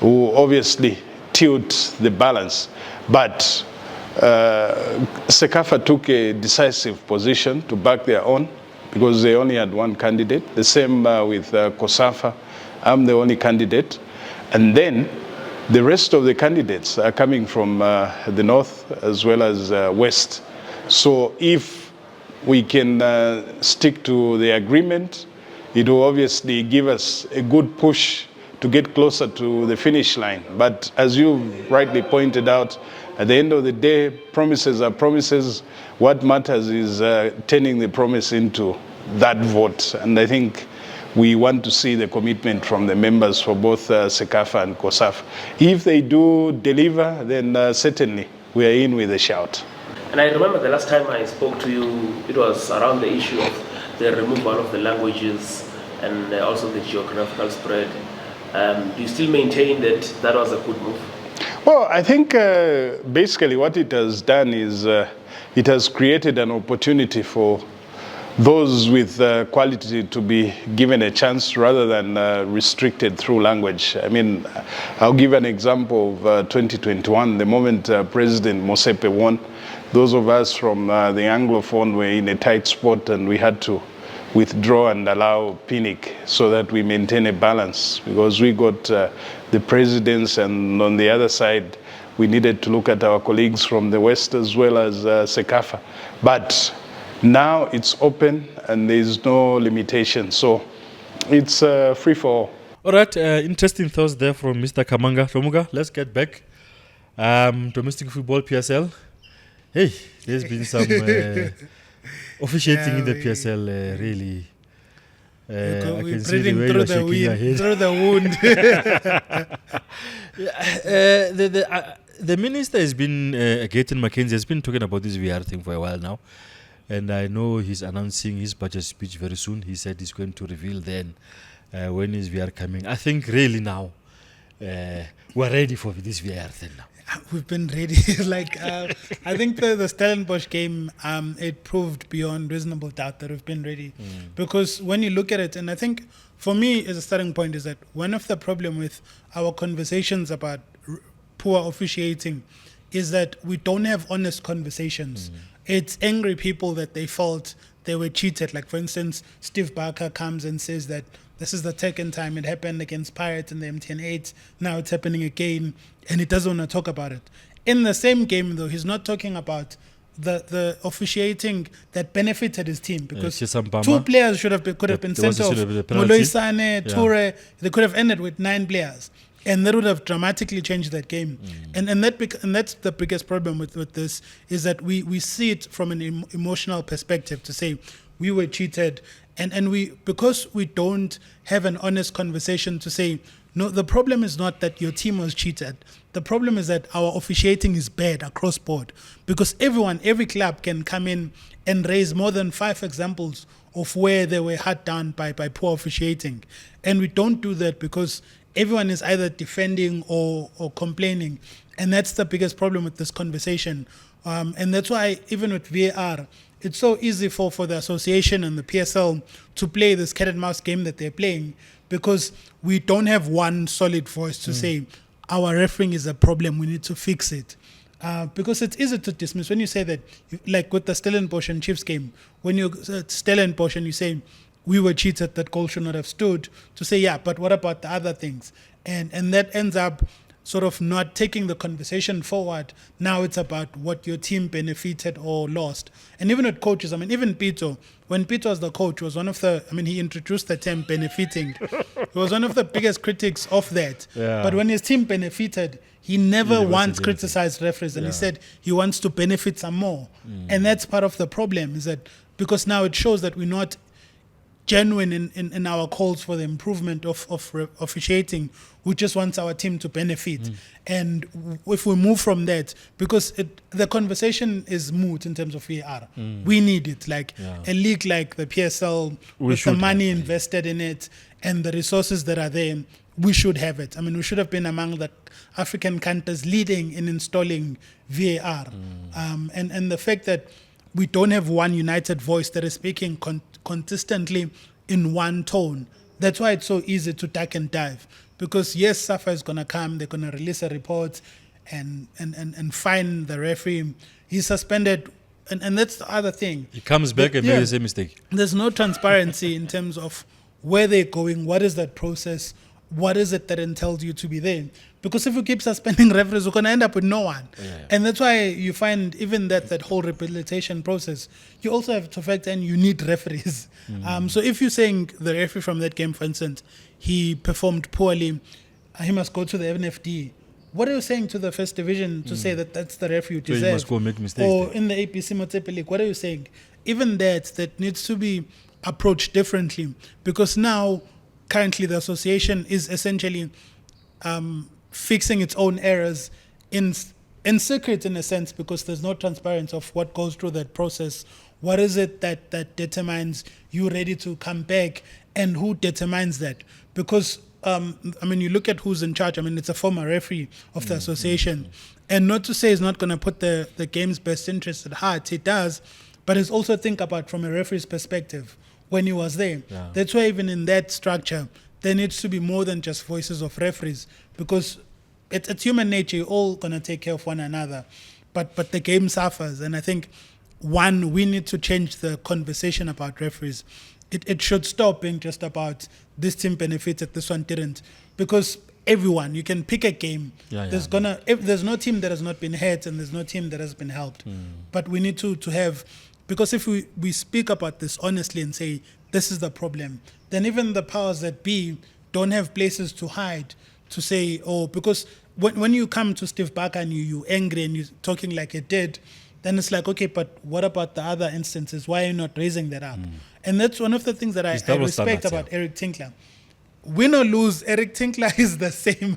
will obviously tilt the balance. But CECAFA took a decisive position to back their own, because they only had one candidate. The same with COSAFA I'm the only candidate. And then the rest of the candidates are coming from the north as well as west. So if we can stick to the agreement, it will obviously give us a good push to get closer to the finish line. But as you rightly pointed out, at the end of the day, promises are promises. What matters is turning the promise into that vote. And I think we want to see the commitment from the members for both CECAFA and COSAF. If they do deliver, then certainly we are in with a shout. And I remember the last time I spoke to you, it was around the issue of the removal of the languages and also the geographical spread. Do you still maintain that that was a good move? Well, I think basically what it has done is it has created an opportunity for those with quality to be given a chance rather than restricted through language. I mean, I'll give an example of 2021. The moment President Mosepe won, those of us from the Anglophone were in a tight spot and we had to withdraw and allow Pinnick so that we maintain a balance, because we got the presidents, and on the other side we needed to look at our colleagues from the West as well as CECAFA. But now it's open and there's no limitation, so it's free for all. All right, interesting thoughts there from Mr. Kamanga. Romuga, let's get back. Domestic football, PSL. Hey, there's been some officiating in the PSL, really. I can see the way you're shaking your head. Through the wound. The minister has been, Gayton McKenzie, has been talking about this VR thing for a while now. And I know he's announcing his budget speech very soon. He said he's going to reveal then when is VR coming. I think really now we're ready for this VR thing now. We've been ready. I think the Stellenbosch game, it proved beyond reasonable doubt that we've been ready. Because when you look at it, and I think for me as a starting point is that one of the problem with our conversations about poor officiating is that we don't have honest conversations. It's angry people that they felt they were cheated. Like, for instance, Steve Barker comes and says that this is the second time it happened against Pirates in the MTN 8. Now it's happening again, and he doesn't want to talk about it. In the same game, though, he's not talking about the officiating that benefited his team, because two players could have been sent off. Moloi Sane, Toure, they could have ended with 9 players. And that would have dramatically changed that game. And that's the biggest problem with this, is that we see it from an emotional perspective, to say we were cheated. And because we don't have an honest conversation to say, no, the problem is not that your team was cheated. The problem is that our officiating is bad across board. Because every club can come in and raise more than 5 examples of where they were hurt down by poor officiating. And we don't do that because everyone is either defending or complaining. And that's the biggest problem with this conversation. And that's why even with VAR, it's so easy for the association and the PSL to play this cat and mouse game that they're playing, because we don't have one solid voice to say our refereeing is a problem, we need to fix it. Because it's easy to dismiss when you say that, like with the Stellenbosch and Chiefs game, when you Stellenbosch and you say we were cheated, that goal should not have stood, to say, yeah, but what about the other things? And that ends up sort of not taking the conversation forward. Now it's about what your team benefited or lost. And even with coaches, I mean, even Pito, when Pito was the coach, was one of the, I mean, he introduced the term benefiting. He was one of the biggest critics of that. Yeah. But when his team benefited, he never once criticized referees, and he said he wants to benefit some more. And that's part of the problem, is that because now it shows that we're not genuine in our calls for the improvement of officiating. We just want our team to benefit. And if we move from that, because the conversation is moot in terms of VAR. We need it. Like a league like the PSL, with the money invested in it and the resources that are there, we should have it. I mean, we should have been among the African countries leading in installing VAR. And the fact that we don't have one united voice that is speaking consistently in one tone, that's why it's so easy to duck and dive. Because yes, SAFA is going to come, they're going to release a report and fine the referee. He's suspended, and that's the other thing. He comes back and makes the same mistake. There's no transparency in terms of where they're going, what is that process what is it that entails you to be there? Because if you keep suspending referees, we're going to end up with no one. And that's why you find even that whole rehabilitation process, you also have to factor in you need referees. So if you're saying the referee from that game, for instance, he performed poorly, he must go to the NFD. What are you saying to the first division to say that that's the referee you So he deserve? must go make mistakes Or there. in the APC Motsepe League, what are you saying? Even that needs to be approached differently, because now currently the association is essentially fixing its own errors in secret, in a sense, because there's no transparency of what goes through that process. What is it that determines you ready to come back, and who determines that? Because you look at who's in charge. It's a former referee of the association, and not to say he's not going to put the game's best interest at heart. He does, but it's also think about from a referee's perspective when he was there. That's why even in that structure, there needs to be more than just voices of referees, because it's human nature. You're all going to take care of one another, but the game suffers. And I think, one, we need to change the conversation about referees. It should stop being just about this team benefited, this one didn't, because everyone, you can pick a game. There's no team that has not been hurt, and there's no team that has been helped. But we need to have, because if we speak about this honestly and say this is the problem, then even the powers that be don't have places to hide to say, because when you come to Steve Barker and you're angry and you're talking like it did, then it's like, okay, but what about the other instances? Why are you not raising that up? And that's one of the things that I respect about Eric Tinkler. Win or lose, Eric Tinkler is the same.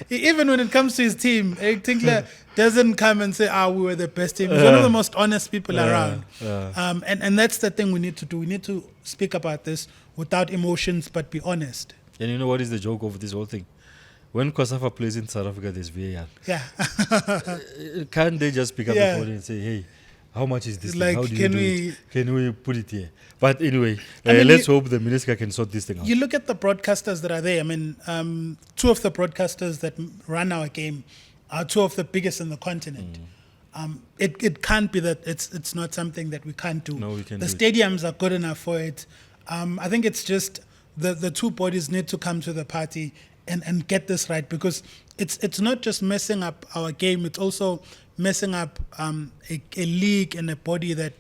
Even when it comes to his team, Eric Tinkler doesn't come and say, we were the best team. He's one of the most honest people around. And that's the thing we need to do. We need to speak about this without emotions, but be honest. And you know what is the joke of this whole thing? When COSAFA plays in South Africa, there's VAR. Can't they just pick up the phone and say, hey, how much is this thing? Like, How do you do it? Can we put it here? But anyway, let's hope the Minister can sort this thing out. You look at the broadcasters that are there. Two of the broadcasters that run our game are two of the biggest in the continent. It can't be that it's not something that we can't do. No, we can the do it. stadiums are good enough for it. I think it's just the two bodies need to come to the party and get this right, because it's not just messing up our game, it's also messing up a league and a body that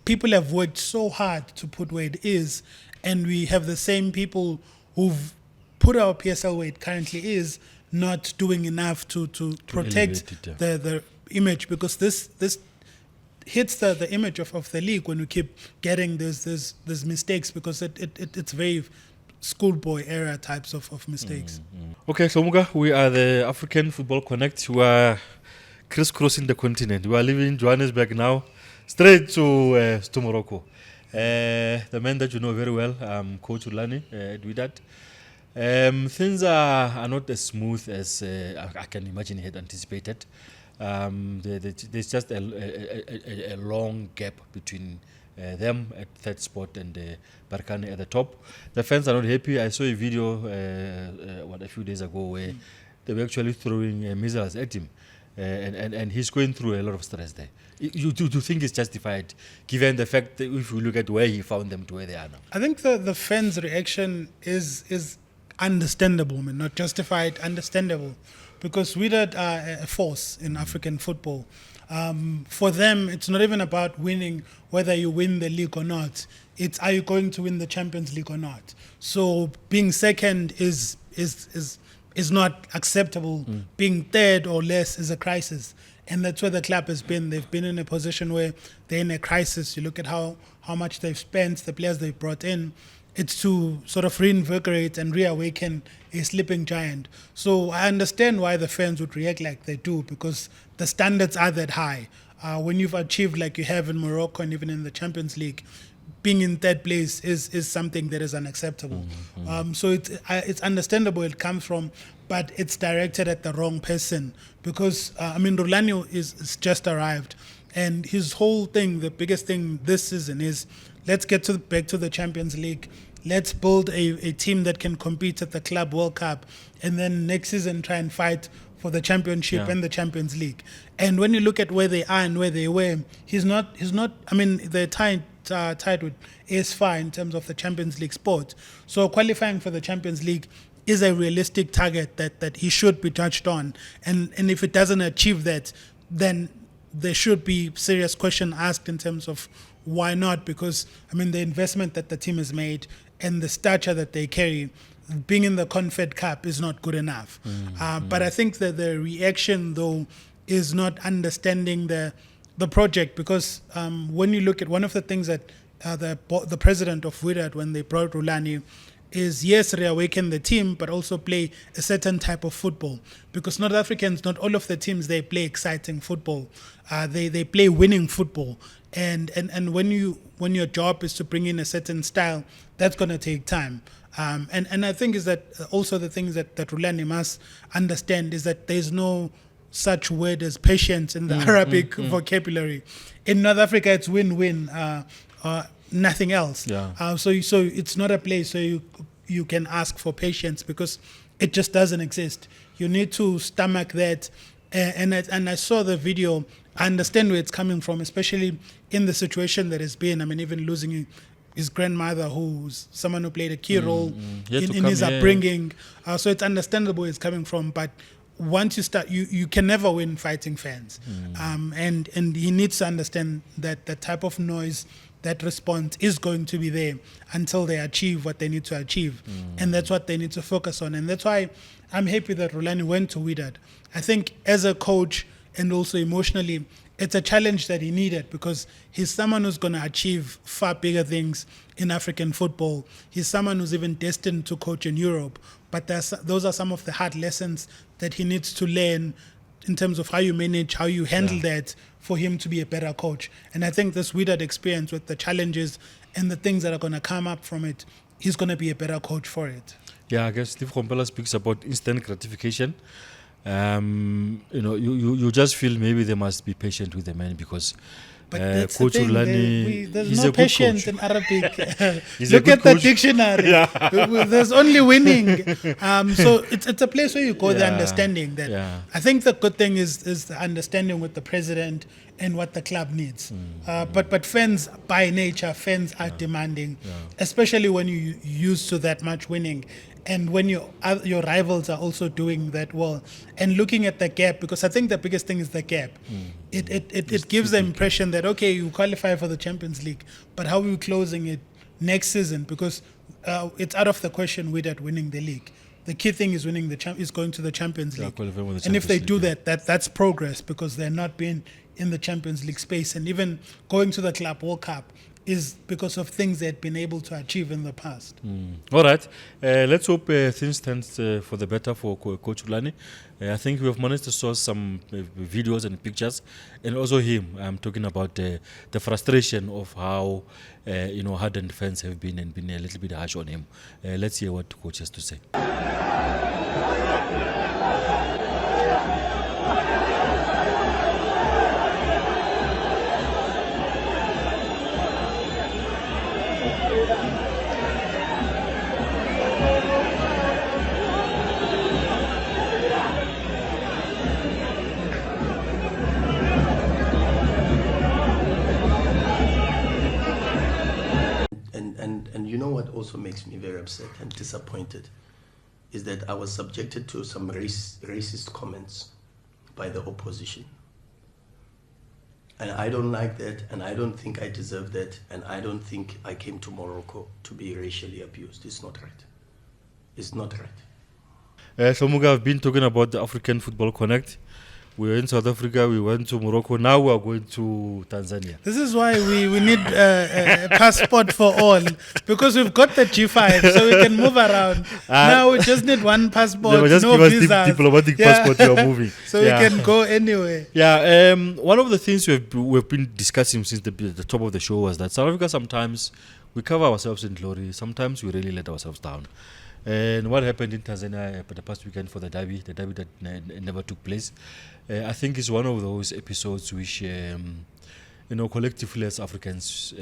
people have worked so hard to put where it is, and we have the same people who've put our PSL where it currently is not doing enough to protect the image, because this hits the image of the league when we keep getting these mistakes, because it's very schoolboy era types of mistakes. Okay, so Muga, we are the African Football Connect. We are crisscrossing the continent. We are leaving Johannesburg now, straight to Morocco. The man that you know very well, Coach Rulani at Wydad. Things are not as smooth as I can imagine he had anticipated. There's just a long gap between them at third spot and Barkane at the top. The fans are not happy. I saw a video a few days ago where they were actually throwing missiles at him, and he's going through a lot of stress there. You think it's justified, given the fact that if you look at where he found them to where they are now? I think the fans' reaction is understandable, not justified, understandable, because Wydad are a force in African football. For them, it's not even about winning, whether you win the league or not. It's, are you going to win the Champions League or not? So being second is not acceptable. Being third or less is a crisis. And that's where the club has been. They've been in a position where they're in a crisis. You look at how much they've spent, the players they've brought in. It's to sort of reinvigorate and reawaken a sleeping giant. So I understand why the fans would react like they do, because the standards are that high. When you've achieved like you have in Morocco and even in the Champions League, being in third place is something that is unacceptable. So it's understandable it comes from, but it's directed at the wrong person, because Rulani is just arrived, and his whole thing, the biggest thing this season is, let's get back to the Champions League. Let's build a team that can compete at the Club World Cup, and then next season try and fight for the championship and the Champions League. And when you look at where they are and where they were, he's not. They're tied tied with AS FAR in terms of the Champions League sport. So qualifying for the Champions League is a realistic target that he should be touched on. And if it doesn't achieve that, then there should be serious question asked in terms of why not, because, I mean, the investment that the team has made and the stature that they carry, being in the Confed Cup is not good enough. But I think that the reaction, though, is not understanding the project, because when you look at one of the things that the president of Wydad, when they brought Rulani, is yes, reawaken the team, but also play a certain type of football. Because North Africans, not all of the teams, they play exciting football. They play winning football. And when your job is to bring in a certain style, that's going to take time. And I think is that also the things that Rulani must understand is that there's no such word as patience in the Arabic vocabulary. In North Africa, it's win-win. Nothing else. Yeah. So it's not a place where you can ask for patience, because it just doesn't exist. You need to stomach that. And I saw the video. I understand where it's coming from, especially in the situation that has been. I mean, even losing his grandmother, who's someone who played a key role in his upbringing. So it's understandable where it's coming from. But once you start, you can never win fighting fans. And he needs to understand that the type of noise, that response is going to be there until they achieve what they need to achieve. And that's what they need to focus on. And that's why I'm happy that Rulani went to Wydad. I think as a coach and also emotionally, it's a challenge that he needed, because he's someone who's going to achieve far bigger things in African football. He's someone who's even destined to coach in Europe. But those are some of the hard lessons that he needs to learn in terms of how you manage, how you handle that, for him to be a better coach. And I think this Wydad experience, with the challenges and the things that are going to come up from it, he's going to be a better coach for it. Yeah, I guess Steve Kompela speaks about instant gratification. You just feel maybe they must be patient with the man, because But Coach Rulani, there's he's no a good patience coach. in Arabic. He's a Look good at the coach. dictionary. There's only winning. So it's a place where you go the Yeah. understanding that. Yeah. I think the good thing is the understanding with the president and what the club needs. But fans, by nature, fans are demanding, especially when you're used to that much winning. And when your rivals are also doing that well, and looking at the gap, because I think the biggest thing is the gap. It gives the impression that, okay, you qualify for the Champions League, but how are you closing it next season? Because it's out of the question Wydad winning the league. The key thing is is going to the Champions League. qualifying with the And if they Champions do League, that's progress, because they're not been in the Champions League space. And even going to the Club World Cup is because of things they had been able to achieve in the past. All right. Let's hope things turn for the better for Coach Rulani. I think we have managed to source some videos and pictures, and also him. I'm talking about the frustration of how hardened fans have been, and been a little bit harsh on him. Let's hear what Coach has to say. And you know what also makes me very upset and disappointed is that I was subjected to some racist comments by the opposition. And I don't like that, and I don't think I deserve that, and I don't think I came to Morocco to be racially abused. It's not right. It's not right. Somuga, I've been talking about the African Football Connect. We were in South Africa, we went to Morocco, now we are going to Tanzania. This is why we need a passport for all, because we've got the G5, so we can move around. Now we just need one passport, Just no give us visas. diplomatic passport, you are moving. So we can go anywhere. Yeah, one of the things we've been discussing since the top of the show was that South Africa, sometimes we cover ourselves in glory, sometimes we really let ourselves down. And what happened in Tanzania the past weekend for the derby that never took place, I think is one of those episodes which, collectively as Africans,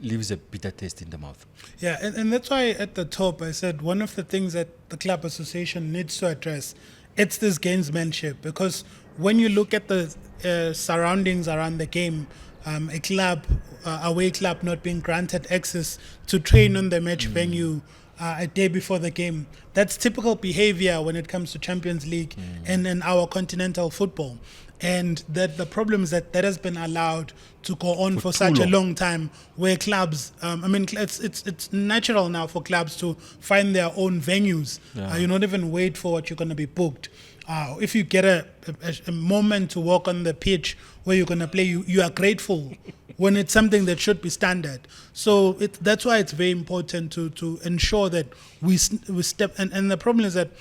leaves a bitter taste in the mouth. Yeah, and that's why at the top I said one of the things that the club association needs to address, it's this gamesmanship. Because when you look at the surroundings around the game, a club, away club, not being granted access to train on the match venue a day before the game. That's typical behavior when it comes to Champions League and our continental football. And that the problem is that has been allowed to go on for such a long time, where clubs, it's natural now for clubs to find their own venues. You not even wait for what you're going to be booked. If you get a moment to walk on the pitch where you're going to play, you are grateful when it's something that should be standard. So that's why it's very important to ensure that we step. And the problem is that,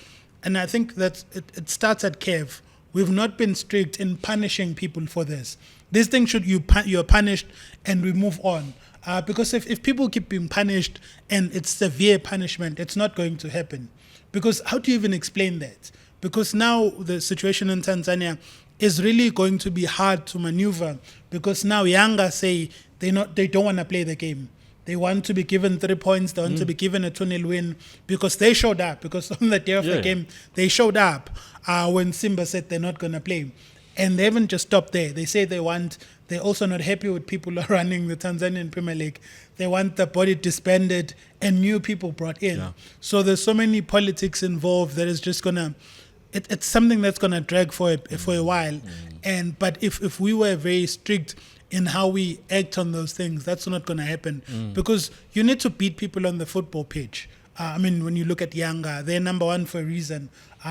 and I think that it starts at CAF. We've not been strict in punishing people for this. This thing you're punished and we move on. Because if people keep being punished and it's severe punishment, it's not going to happen. Because how do you even explain that? Because now the situation in Tanzania is really going to be hard to maneuver, because now Yanga say they don't want to play the game. They want to be given 3 points. They want to be given a 2-0 win because they showed up. Because on the day of the game, they showed up when Simba said they're not going to play. And they haven't just stopped there. They say they're also not happy with people who are running the Tanzanian Premier League. They want the body disbanded and new people brought in. Yeah. So there's so many politics involved that is just going to... It's something that's going to drag for a while. But if we were very strict in how we act on those things, that's not going to happen. Because you need to beat people on the football pitch. When you look at Yanga, they're number one for a reason.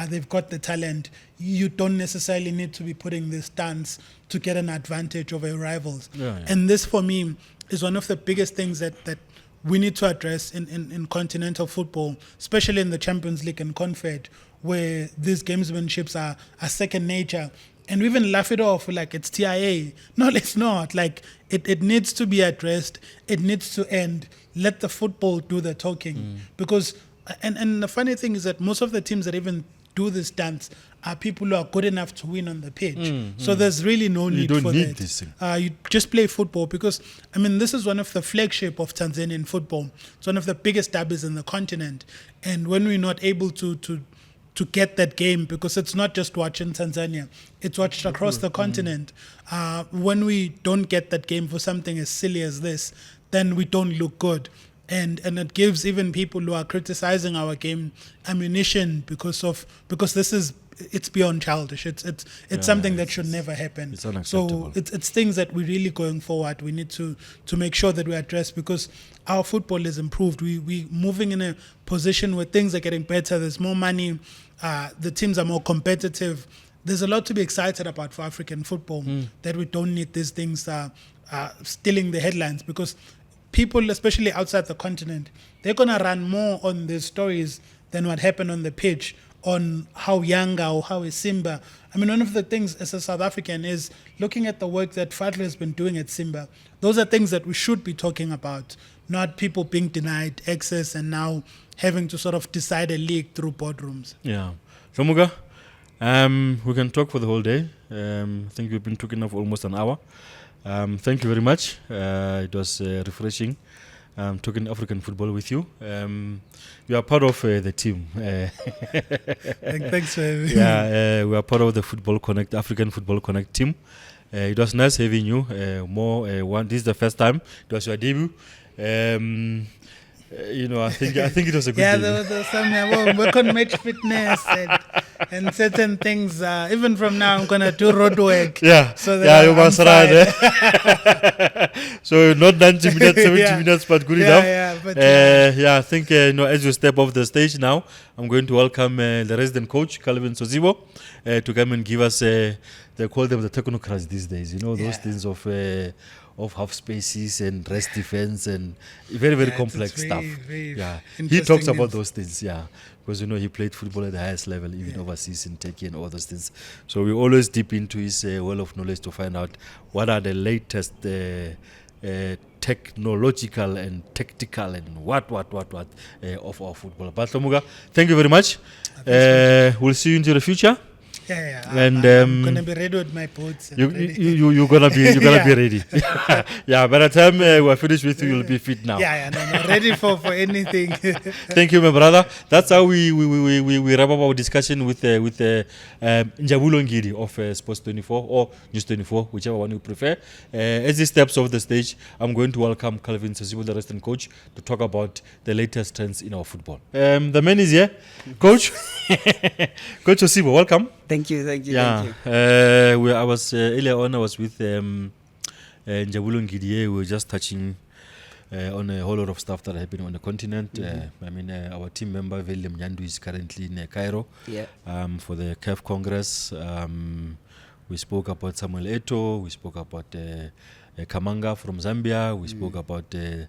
They've got the talent. You don't necessarily need to be putting this stance to get an advantage over your rivals. And this, for me, is one of the biggest things that we need to address in continental football, especially in the Champions League and Confed, where these gamesmanships are second nature. And we even laugh it off like it's TIA. No, it's not. Like it needs to be addressed. It needs to end. Let the football do the talking. Because and the funny thing is that most of the teams that even do this dance are people who are good enough to win on the pitch. So there's really no need for that. This thing. You just play football because this is one of the flagship of Tanzanian football. It's one of the biggest derbies in the continent. And when we're not able to get that game, because it's not just watched in Tanzania, it's watched across the continent. When we don't get that game for something as silly as this, then we don't look good. And it gives even people who are criticizing our game ammunition because it's beyond childish. It's something that should never happen. It's unacceptable. So it's things that we really going forward we need to make sure that we address, because our football is improved. We moving in a position where things are getting better. There's more money. The teams are more competitive. There's a lot to be excited about for African football, that we don't need these things stealing the headlines, because people, especially outside the continent, they're going to run more on these stories than what happened on the pitch, on how Yanga or how is Simba. One of the things as a South African is looking at the work that Fadlu has been doing at Simba. Those are things that we should be talking about, not people being denied access and now having to sort of decide a league through boardrooms. Yeah. Shomuga, we can talk for the whole day. I think we've been talking for almost an hour. Thank you very much. It was refreshing talking African football with you. You are part of the team. Thanks for having me. Yeah, we are part of the African Football Connect team. It was nice having you. This is the first time. It was your debut. I think it was a good day. There was some work on match fitness and certain things. Even from now, I'm gonna do road work. Yeah, so you must run. So not 90 minutes, 70 minutes, but good enough. I think as you step off the stage now, I'm going to welcome the resident coach Calvin Sozibo to come and give us. They call them the technocrats these days. Those things of half spaces and rest defense and very, very complex stuff. He talks about those things, because he played football at the highest level, even overseas in Turkey and all those things. So we always dip into his well of knowledge to find out what are the latest technological and tactical and what of our football. But Lomuga, thank you very much. We'll see you into the future. And I'm gonna be ready with my boots. you're gonna be ready. Yeah, by the time we're finished with you, you'll be fit now. No, ready for anything. Thank you, my brother. That's how we wrap up our discussion with Njabulo Ngidi of Sports 24 or News 24, whichever one you prefer. As he steps off the stage, I'm going to welcome Calvin Sosibo, the assistant coach, to talk about the latest trends in our football. The man is here, Coach. Coach Sosibo, welcome. Thank you. Yeah, I was earlier on. I was with Njabulo Ngidi. We were just touching on a whole lot of stuff that are happening on the continent. Our team member Vele Mnyandu is currently in Cairo for the CAF Congress. We spoke about Samuel Eto'o. We spoke about Kamanga from Zambia. We spoke about a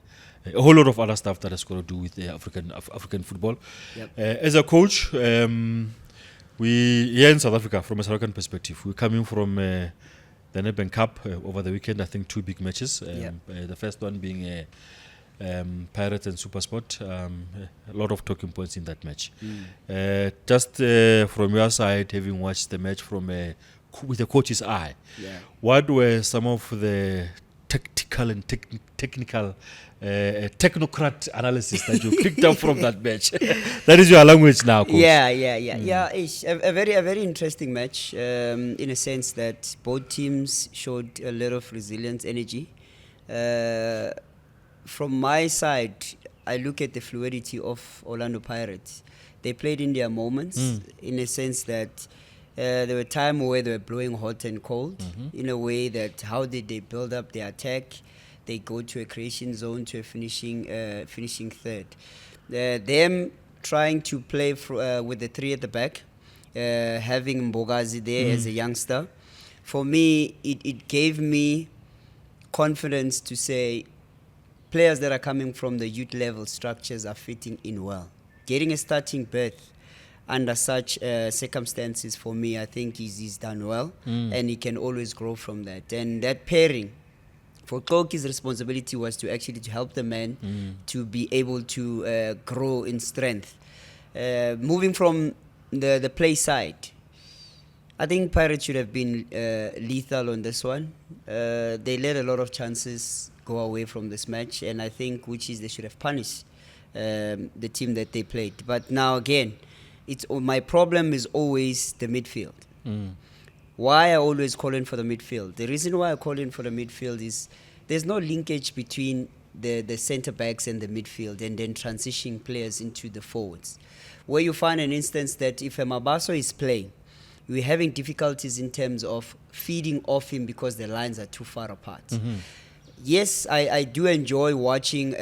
whole lot of other stuff that has got to do with African football. As a coach, we here in South Africa, from a South African perspective, we're coming from the Nedbank Cup over the weekend. I think 2 big matches. The first one being Pirates and SuperSport. A lot of talking points in that match. Just from your side, having watched the match from with the coach's eye, what were some of the tactical and technical technocrat analysis that you picked up from that match? That is your language now, Coach. It's a very interesting match in a sense that both teams showed a lot of resilience, energy. From my side, I look at the fluidity of Orlando Pirates. They played in their moments in a sense that there were times where they were blowing hot and cold in a way that how did they build up their attack? They go to a creation zone to a finishing third. Them trying to play with the 3 at the back, having Mbogazi there as a youngster. For me, it gave me confidence to say players that are coming from the youth level structures are fitting in well. Getting a starting berth under such circumstances, for me, I think he's done well, and he can always grow from that. And that pairing, for Koki's responsibility was to actually to help the man to be able to grow in strength. Moving from the play side, I think Pirates should have been lethal on this one. They let a lot of chances go away from this match, and I think they should have punished the team that they played. But now again, my problem is always the midfield. Why I always call in for the midfield? The reason why I call in for the midfield is there's no linkage between the centre backs and the midfield and then transitioning players into the forwards. Where you find an instance that if a Mabaso is playing, we're having difficulties in terms of feeding off him because the lines are too far apart. Yes, I do enjoy watching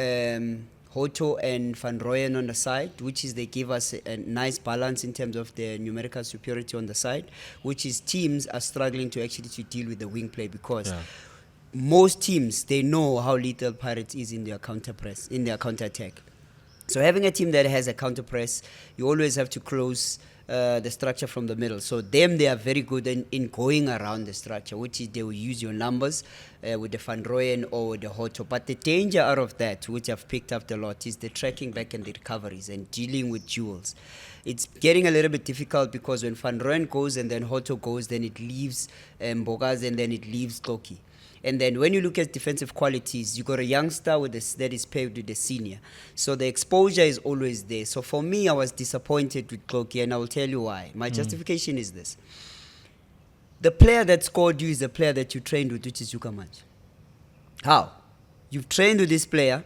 Hoto and Van Rooyen on the side, which is they give us a nice balance in terms of their numerical superiority on the side, which is teams are struggling to actually to deal with the wing play because most teams, they know how lethal Pirates is in their counter-press, in their counter-attack. So having a team that has a counter-press, you always have to close the structure from the middle. So they are very good in going around the structure, which is they will use your numbers with the Van Rooyen or with the Hoto. But the danger out of that, which I've picked up a lot, is the tracking back and the recoveries and dealing with duels. It's getting a little bit difficult because when Van Rooyen goes and then Hoto goes, then it leaves Mbogazi and then it leaves Koki. And then when you look at defensive qualities, you got a youngster with that is paired with the senior. So the exposure is always there. So for me, I was disappointed with Koki, and I will tell you why. My justification is this. The player that scored you is the player that you trained with, which is Yukamanji. How? You've trained with this player.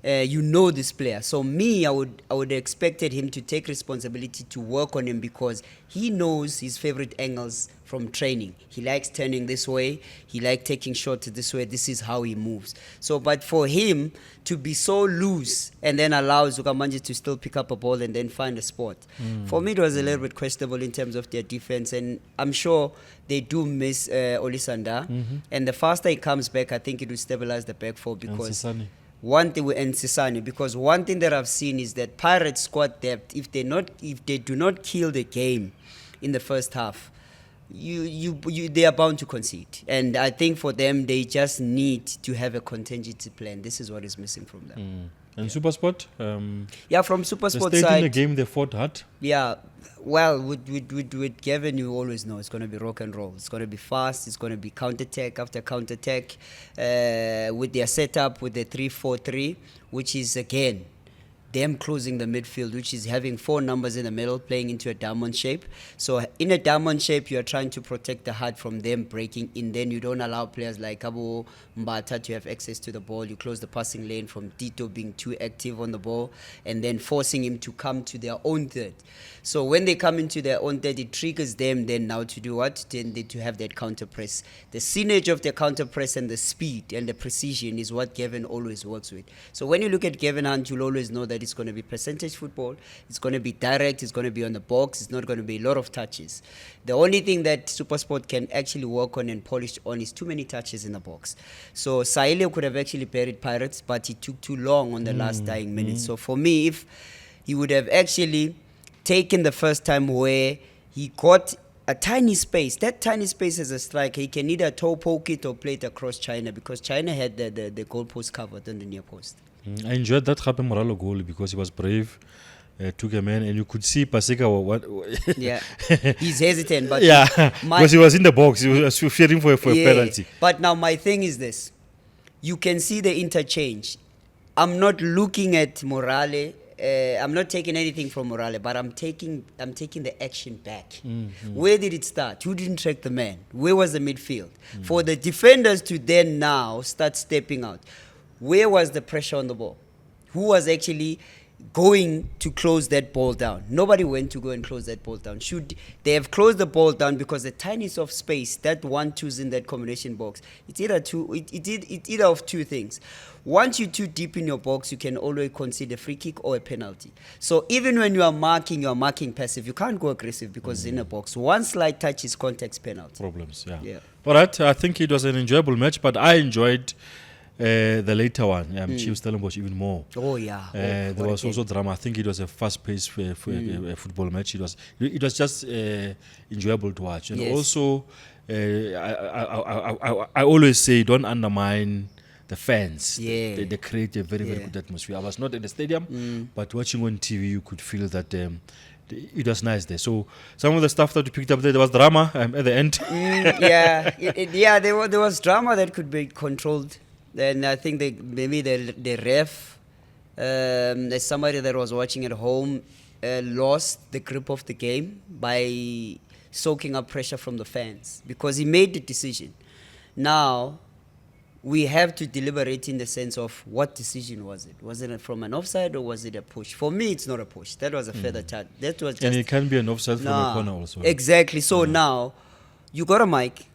You know this player. So me, I would have expected him to take responsibility to work on him because he knows his favorite angles from training. He likes turning this way. He likes taking shots this way. This is how he moves. So, but for him to be so loose and then allow Zukamanji to still pick up a ball and then find a spot, for me it was a little bit questionable in terms of their defense. And I'm sure they do miss Olisanda. And the faster he comes back, I think it will stabilize the back four because one thing and Sisani, because one thing that I've seen is that Pirates squad depth, if they do not kill the game in the first half, they are bound to concede. And I think for them, they just need to have a contingency plan. This is what is missing from them. And Supersport? Yeah, from They Supersport stayed side. in the game, they fought hard. Yeah, well, with Gavin, you always know it's going to be rock and roll. It's going to be fast. It's going to be counter-attack after counter-attack. With their setup, with the 3-4-3, which is, again, them closing the midfield, which is having 4 numbers in the middle, playing into a diamond shape. So in a diamond shape, you are trying to protect the heart from them breaking in. Then you don't allow players like Abu Mbata to have access to the ball. You close the passing lane from Tito being too active on the ball and then forcing him to come to their own third. So when they come into their own third, it triggers them then now to do what? Then they to have that counter press. The synergy of the counter press and the speed and the precision is what Gavin always works with. So when you look at Gavin Hunt, you'll always know that it's going to be percentage football. It's going to be direct. It's going to be on the box. It's not going to be a lot of touches. The only thing that Supersport can actually work on and polish on is too many touches in the box. So Sailio could have actually buried Pirates, but he took too long on the last dying minutes. So for me, if he would have actually taken the first time where he got a tiny space, that tiny space as a striker, he can either toe poke it or play it across China, because China had the goalpost covered on the near post. I enjoyed that Khape Moralo goal because he was brave, took a man, and you could see Paseka. Yeah, he's hesitant, but yeah, because he was in the box, he was fearing for a penalty. But now my thing is this: you can see the interchange. I'm not looking at Morale. I'm not taking anything from Morale, but I'm taking the action back. Where did it start? Who didn't track the man? Where was the midfield? For the defenders to then now start stepping out, where was the pressure on the ball? Who was actually going to close that ball down? Nobody went to go and close that ball down. Should they have closed the ball down, because the tiniest of space, that 1-2's in that combination box, it's either of two things. Once you're too deep in your box, you can always concede a free kick or a penalty. So even when you are marking passive. You can't go aggressive because in a box, one slight touch is contact penalty. Problems, yeah. Yeah. All right, I think it was an enjoyable match, but I enjoyed the later one, Chiefs Stellenbosch, even more. Oh yeah. There was also drama. I think it was a fast-paced football match. It was just enjoyable to watch, and also I always say, don't undermine the fans. Yeah. They create a very good atmosphere. I was not in the stadium, but watching on TV, you could feel that. It was nice there. So some of the stuff that we picked up there was drama at the end. There was drama that could be controlled. Then I think maybe the ref, as somebody that was watching at home, lost the grip of the game by soaking up pressure from the fans, because he made the decision. Now, we have to deliberate in the sense of what decision was it? Was it from an offside or was it a push? For me, it's not a push. That was a feather touch. That was just, and it can be an offside from a corner also. Exactly. So now, you got a mic.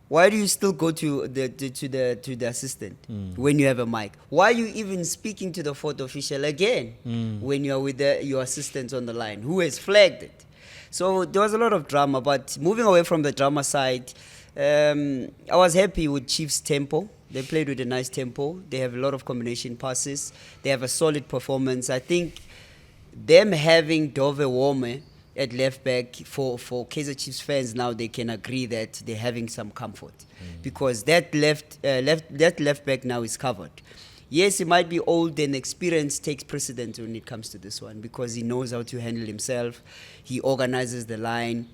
Why do you still go to the assistant when you have a mic? Why are you even speaking to the fourth official again when you are with your assistant on the line who has flagged it? So there was a lot of drama. But moving away from the drama side, I was happy with Chiefs' tempo. They played with a nice tempo. They have a lot of combination passes. They have a solid performance. I think them having Dove Wome at left back, for Kaizer Chiefs fans now, they can agree that they're having some comfort, because that left back now is covered. Yes, he might be old, and experience takes precedence when it comes to this one, because he knows how to handle himself. He organizes the line.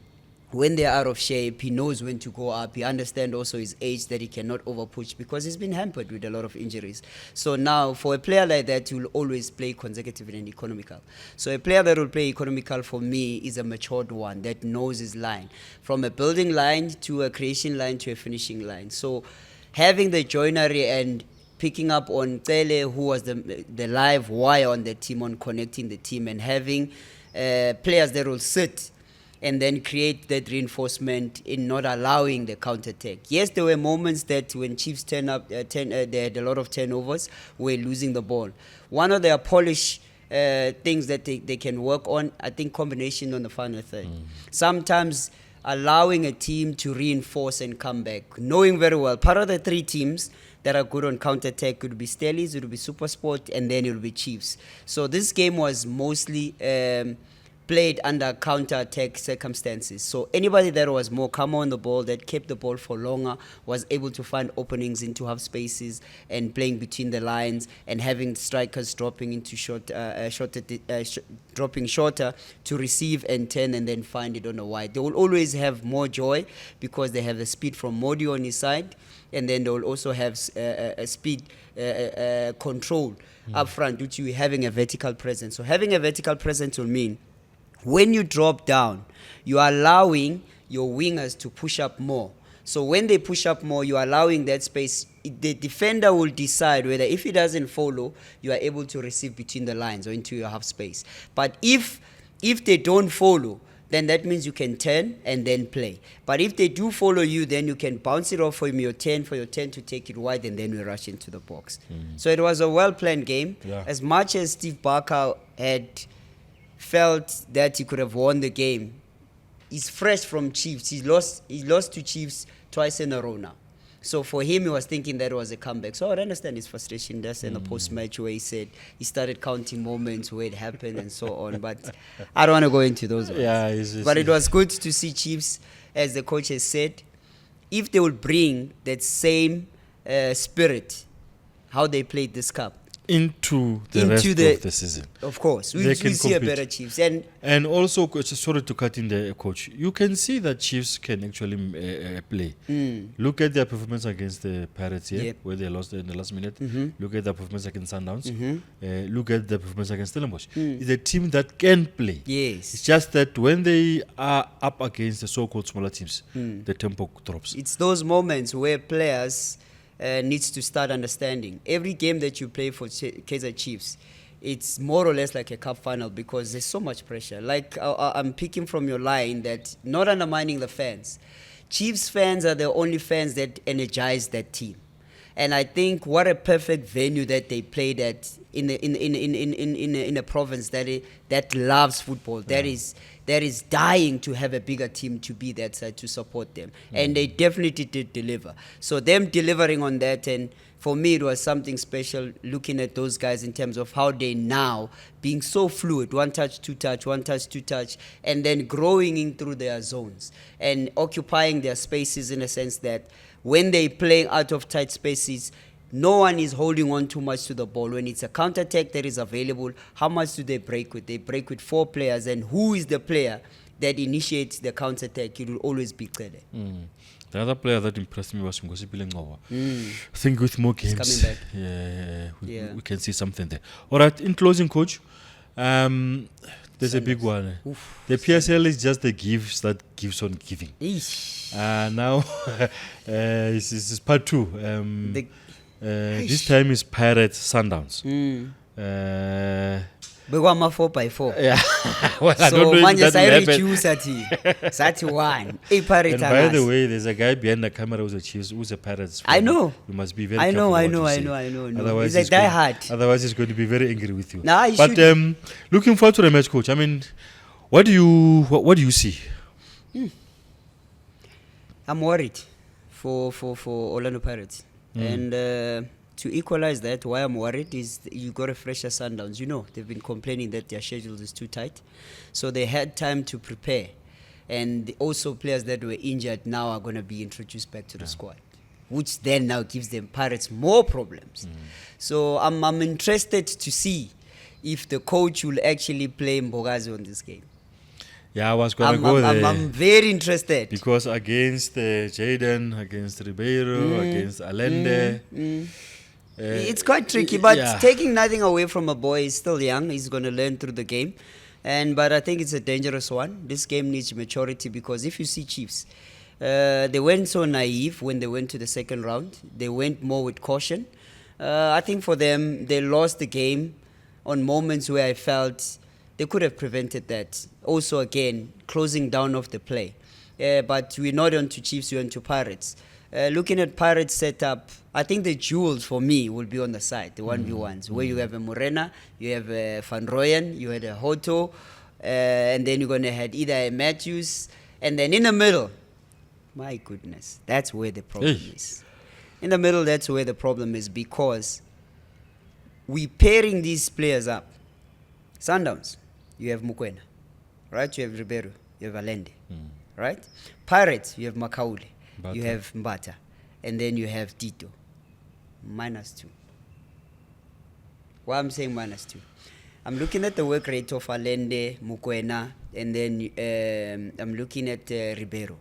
When they're out of shape, he knows when to go up. He understands also his age, that he cannot overpush, because he's been hampered with a lot of injuries. So now, for a player like that, he will always play consecutive and economical. So a player that will play economical, for me, is a matured one that knows his line, from a building line to a creation line to a finishing line. So having the joinery and picking up on Tele, who was the live wire on the team, on connecting the team, and having players that will sit and then create that reinforcement in not allowing the counter-attack. Yes, there were moments that when Chiefs they had a lot of turnovers, were losing the ball. One of their polish things that they can work on, I think, combination on the final third. Sometimes allowing a team to reinforce and come back, knowing very well, part of the three teams that are good on counter-attack could be Stellies, it would be Supersport, and then it would be Chiefs. So this game was mostly played under counter-attack circumstances. So anybody that was more calm on the ball, that kept the ball for longer, was able to find openings into half spaces and playing between the lines and having strikers dropping into dropping shorter to receive and turn and then find it on the wide. They will always have more joy because they have the speed from Modi on his side, and then they will also have a speed control up front due to having a vertical presence. So having a vertical presence will mean when you drop down, you are allowing your wingers to push up more. So when they push up more, you are allowing that space. The defender will decide whether if he doesn't follow, you are able to receive between the lines or into your half space. But if they don't follow, then that means you can turn and then play. But if they do follow you, then you can bounce it off for your turn to take it wide, and then we rush into the box. So it was a well-planned game. Yeah. As much as Steve Barker had felt that he could have won the game, he's fresh from Chiefs. He lost to Chiefs twice in a row now. So for him, he was thinking that was a comeback. So I understand his frustration. That's in the post-match where he said he started counting moments where it happened and so on. But I don't want to go into those ones. Yeah, but it was good to see Chiefs, as the coach has said, if they will bring that same spirit, how they played this cup, into the rest of the season. Of course. We see a better Chiefs. And also, sorry to cut in there, Coach, you can see that Chiefs can actually play. Look at their performance against the Pirates here, where they lost in the last minute. Look at their performance against Sundowns. Look at their performance against Stellenbosch. It's a team that can play. Yes. It's just that when they are up against the so-called smaller teams, the tempo drops. It's those moments where players needs to start understanding. Every game that you play for Kaizer Chiefs, it's more or less like a cup final because there's so much pressure. Like I'm picking from your line that not undermining the fans. Chiefs fans are the only fans that energize that team. And I think what a perfect venue that they played at in a province that loves football, that is dying to have a bigger team to be that side to support them. And they definitely did deliver. So them delivering on that, and for me it was something special looking at those guys in terms of how they now being so fluid, one touch, two touch, one touch, two touch, and then growing in through their zones and occupying their spaces in a sense that when they play out of tight spaces, no one is holding on too much to the ball. When it's a counter-attack that is available, how much do they break with? They break with 4 players, and who is the player that initiates the counter-attack? It will always be Cede. The other player that impressed me was Ngosipile Ngowa. I think with more games, coming back. We can see something there. All right, in closing, Coach, there's a big one. The PSL is just the gifts that gives on giving. Now, this is part 2. This time is Pirates Sundowns. Begwama 4x4. Yeah. Well, I So don't know manje if that will reduce sathi 1. And by the way, there's a guy behind the camera who's a Chiefs, who's a Pirates fan. I know. You must be very I know. careful what you say. I know. Otherwise He's a going- diehard. Otherwise, he's going to be very angry with you. Nah, he but should. looking forward to the match, Coach. I mean, what do you see? I'm worried for Orlando Pirates. And to equalize that, why I'm worried is you got a fresher Sundowns. You know, they've been complaining that their schedule is too tight. So they had time to prepare. And also players that were injured now are going to be introduced back to the squad, which then now gives them Pirates more problems. So I'm interested to see if the coach will actually play Mbogazi on this game. Yeah, I was going to go there. I'm very interested. Because against Jaden, against Ribeiro, against Allende... It's quite tricky, but yeah. taking nothing away from a boy, he's still young. He's going to learn through the game. But I think it's a dangerous one. This game needs maturity because if you see Chiefs, they weren't so naive when they went to the second round. They went more with caution. I think for them, they lost the game on moments where I felt they could have prevented that. Also, again, closing down of the play. But we're not on to Chiefs, we're on to Pirates. Looking at Pirates setup, I think the jewels for me will be on the side, the 1v1s, where you have a Morena, you have a Van Rooyen, you had a Hoto, and then you're going to have either a Matthews, and then in the middle, my goodness, that's where the problem is. In the middle, that's where the problem is because we pairing these players up. Sundowns, you have Mokwena. right? You have Ribeiro, you have Allende, right? Pirates, you have Makaule, you have Mbata, and then you have Tito. -2. Why I'm saying -2? I'm looking at the work rate of Allende, Mokwena, and then I'm looking at Ribeiro.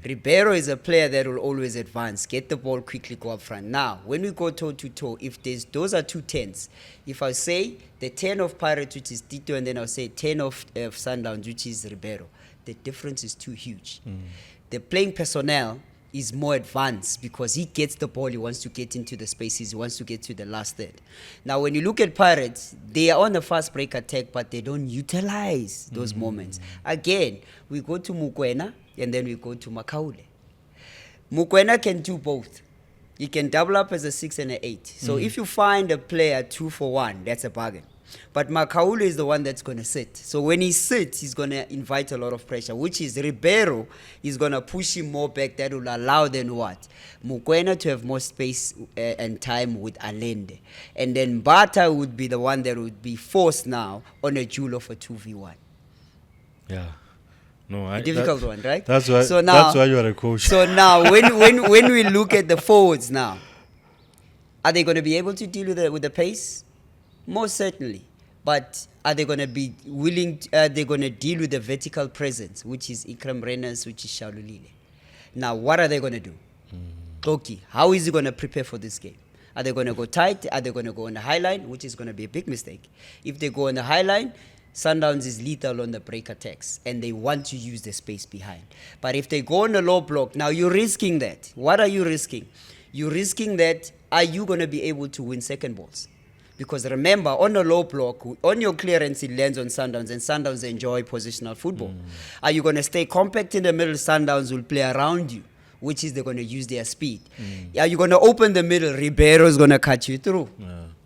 Ribeiro is a player that will always advance, get the ball quickly, go up front. Now, when we go toe-to-toe, if those are 2 10s, if I say the 10 of Pirates, which is Tito, and then I'll say 10 of Sundowns, which is Ribeiro, the difference is too huge. The playing personnel is more advanced because he gets the ball, he wants to get into the spaces, he wants to get to the last third. Now, when you look at Pirates, they are on the fast break attack, but they don't utilize those moments. Again, we go to Mokwena, and then we go to Makaule. Mokwena can do both. He can double up as a 6 and an 8. So if you find a player 2 for 1, that's a bargain. But Makaule is the one that's going to sit. So when he sits, he's going to invite a lot of pressure, which is Ribeiro is going to push him more back. That will allow then what? Mokwena to have more space and time with Allende. And then Bata would be the one that would be forced now on a duel of a 2v1. Yeah. No, a difficult one, right? That's why. So now, that's why you are a coach. So now, when we look at the forwards now, are they going to be able to deal with the pace? Most certainly. But are they going to be willing? Are they going to deal with the vertical presence, which is Ikram Renas, which is Shaululile? Now, what are they going to do? Toki, how is he going to prepare for this game? Are they going to go tight? Are they going to go on the high line, which is going to be a big mistake? If they go on the high line, Sundowns is lethal on the break attacks, and they want to use the space behind. But if they go on the low block, now you're risking that. What are you risking? You're risking that, are you going to be able to win second balls? Because remember, on a low block, on your clearance, it lands on Sundowns, and Sundowns enjoy positional football. Are you going to stay compact in the middle? Sundowns will play around you, which is they're going to use their speed. Are you going to open the middle? Ribeiro is going to cut you through.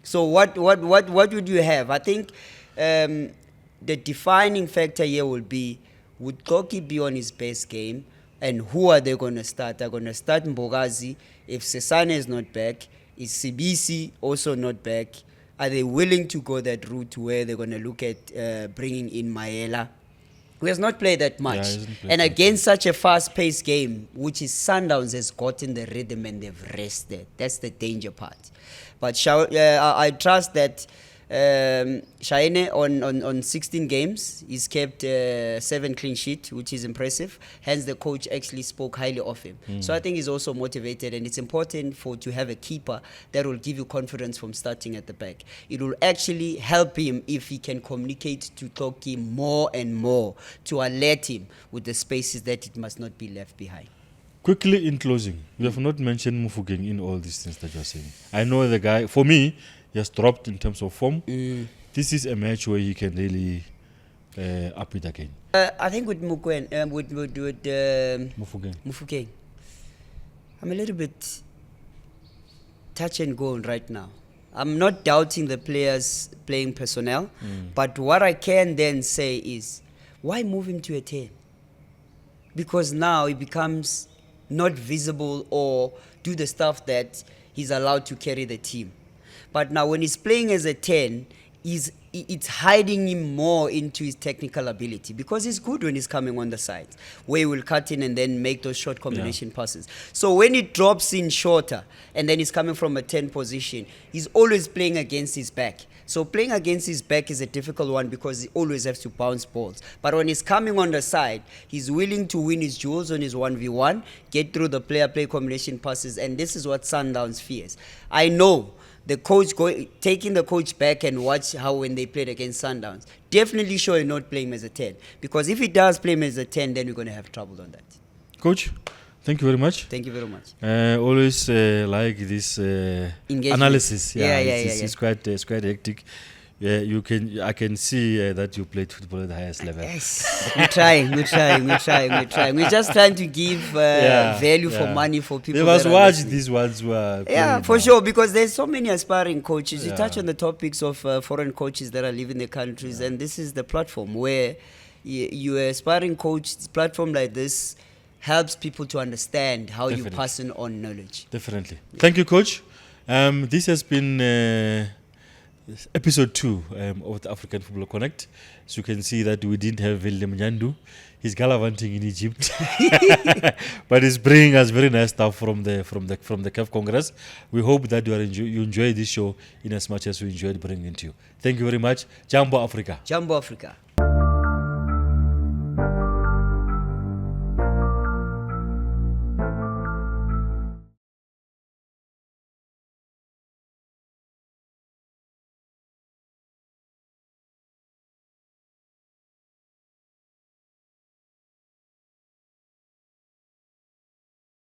So what would you have? I think the defining factor here will be, would Koki be on his best game, and who are they going to start? They're going to start Mbogazi. If Sesane is not back, is Sibisi also not back? Are they willing to go that route where they're going to look at bringing in Maela, who has not played that much? And against such a fast-paced game, which is Sundowns has gotten the rhythm and they've rested. That's the danger part. But I trust that Shaine on 16 games, he's kept 7 clean sheet, which is impressive. Hence, the coach actually spoke highly of him. So I think he's also motivated, and it's important to have a keeper that will give you confidence from starting at the back. It will actually help him if he can communicate to Toki more and more to alert him with the spaces that it must not be left behind. Quickly in closing, you have not mentioned Mufugeng in all these things that you're saying. I know the guy, for me, he has dropped in terms of form. This is a match where he can really up it again. I think with Mufugeng, I'm a little bit touch and go right now. I'm not doubting the players' playing personnel, but what I can then say is, why move him to a 10? Because now he becomes not visible or do the stuff that he's allowed to carry the team. But now when he's playing as a 10, it's hiding him more into his technical ability, because he's good when he's coming on the sides, where he will cut in and then make those short combination passes. So when he drops in shorter and then he's coming from a 10 position, he's always playing against his back. So playing against his back is a difficult one because he always has to bounce balls. But when he's coming on the side, he's willing to win his duels on his 1v1, get through the player-play combination passes, and this is what Sundowns fears. I know the coach taking the coach back and watch how when they played against Sundowns, definitely sure not playing him as a 10. Because if he does play him as a 10, then we're going to have trouble on that. Coach, thank you very much. Thank you very much. Always like this analysis. It's quite hectic. Yeah, I can see that you played football at the highest level. Yes, we're trying. We're just trying to give value for money for people. They must watch these ones who are for sure, because there's so many aspiring coaches. You touch on the topics of foreign coaches that are leaving the countries, and this is the platform where you're aspiring coach. Platform like this helps people to understand how you pass on knowledge. Definitely. Thank you, Coach. This has been episode 2 of the African Football Connect. So you can see that we didn't have William Nyandu. He's gallivanting in Egypt, but he's bringing us very nice stuff from the CAF Congress. We hope that you enjoy this show in as much as we enjoyed bringing it to you. Thank you very much. Jambo Africa. Jambo Africa.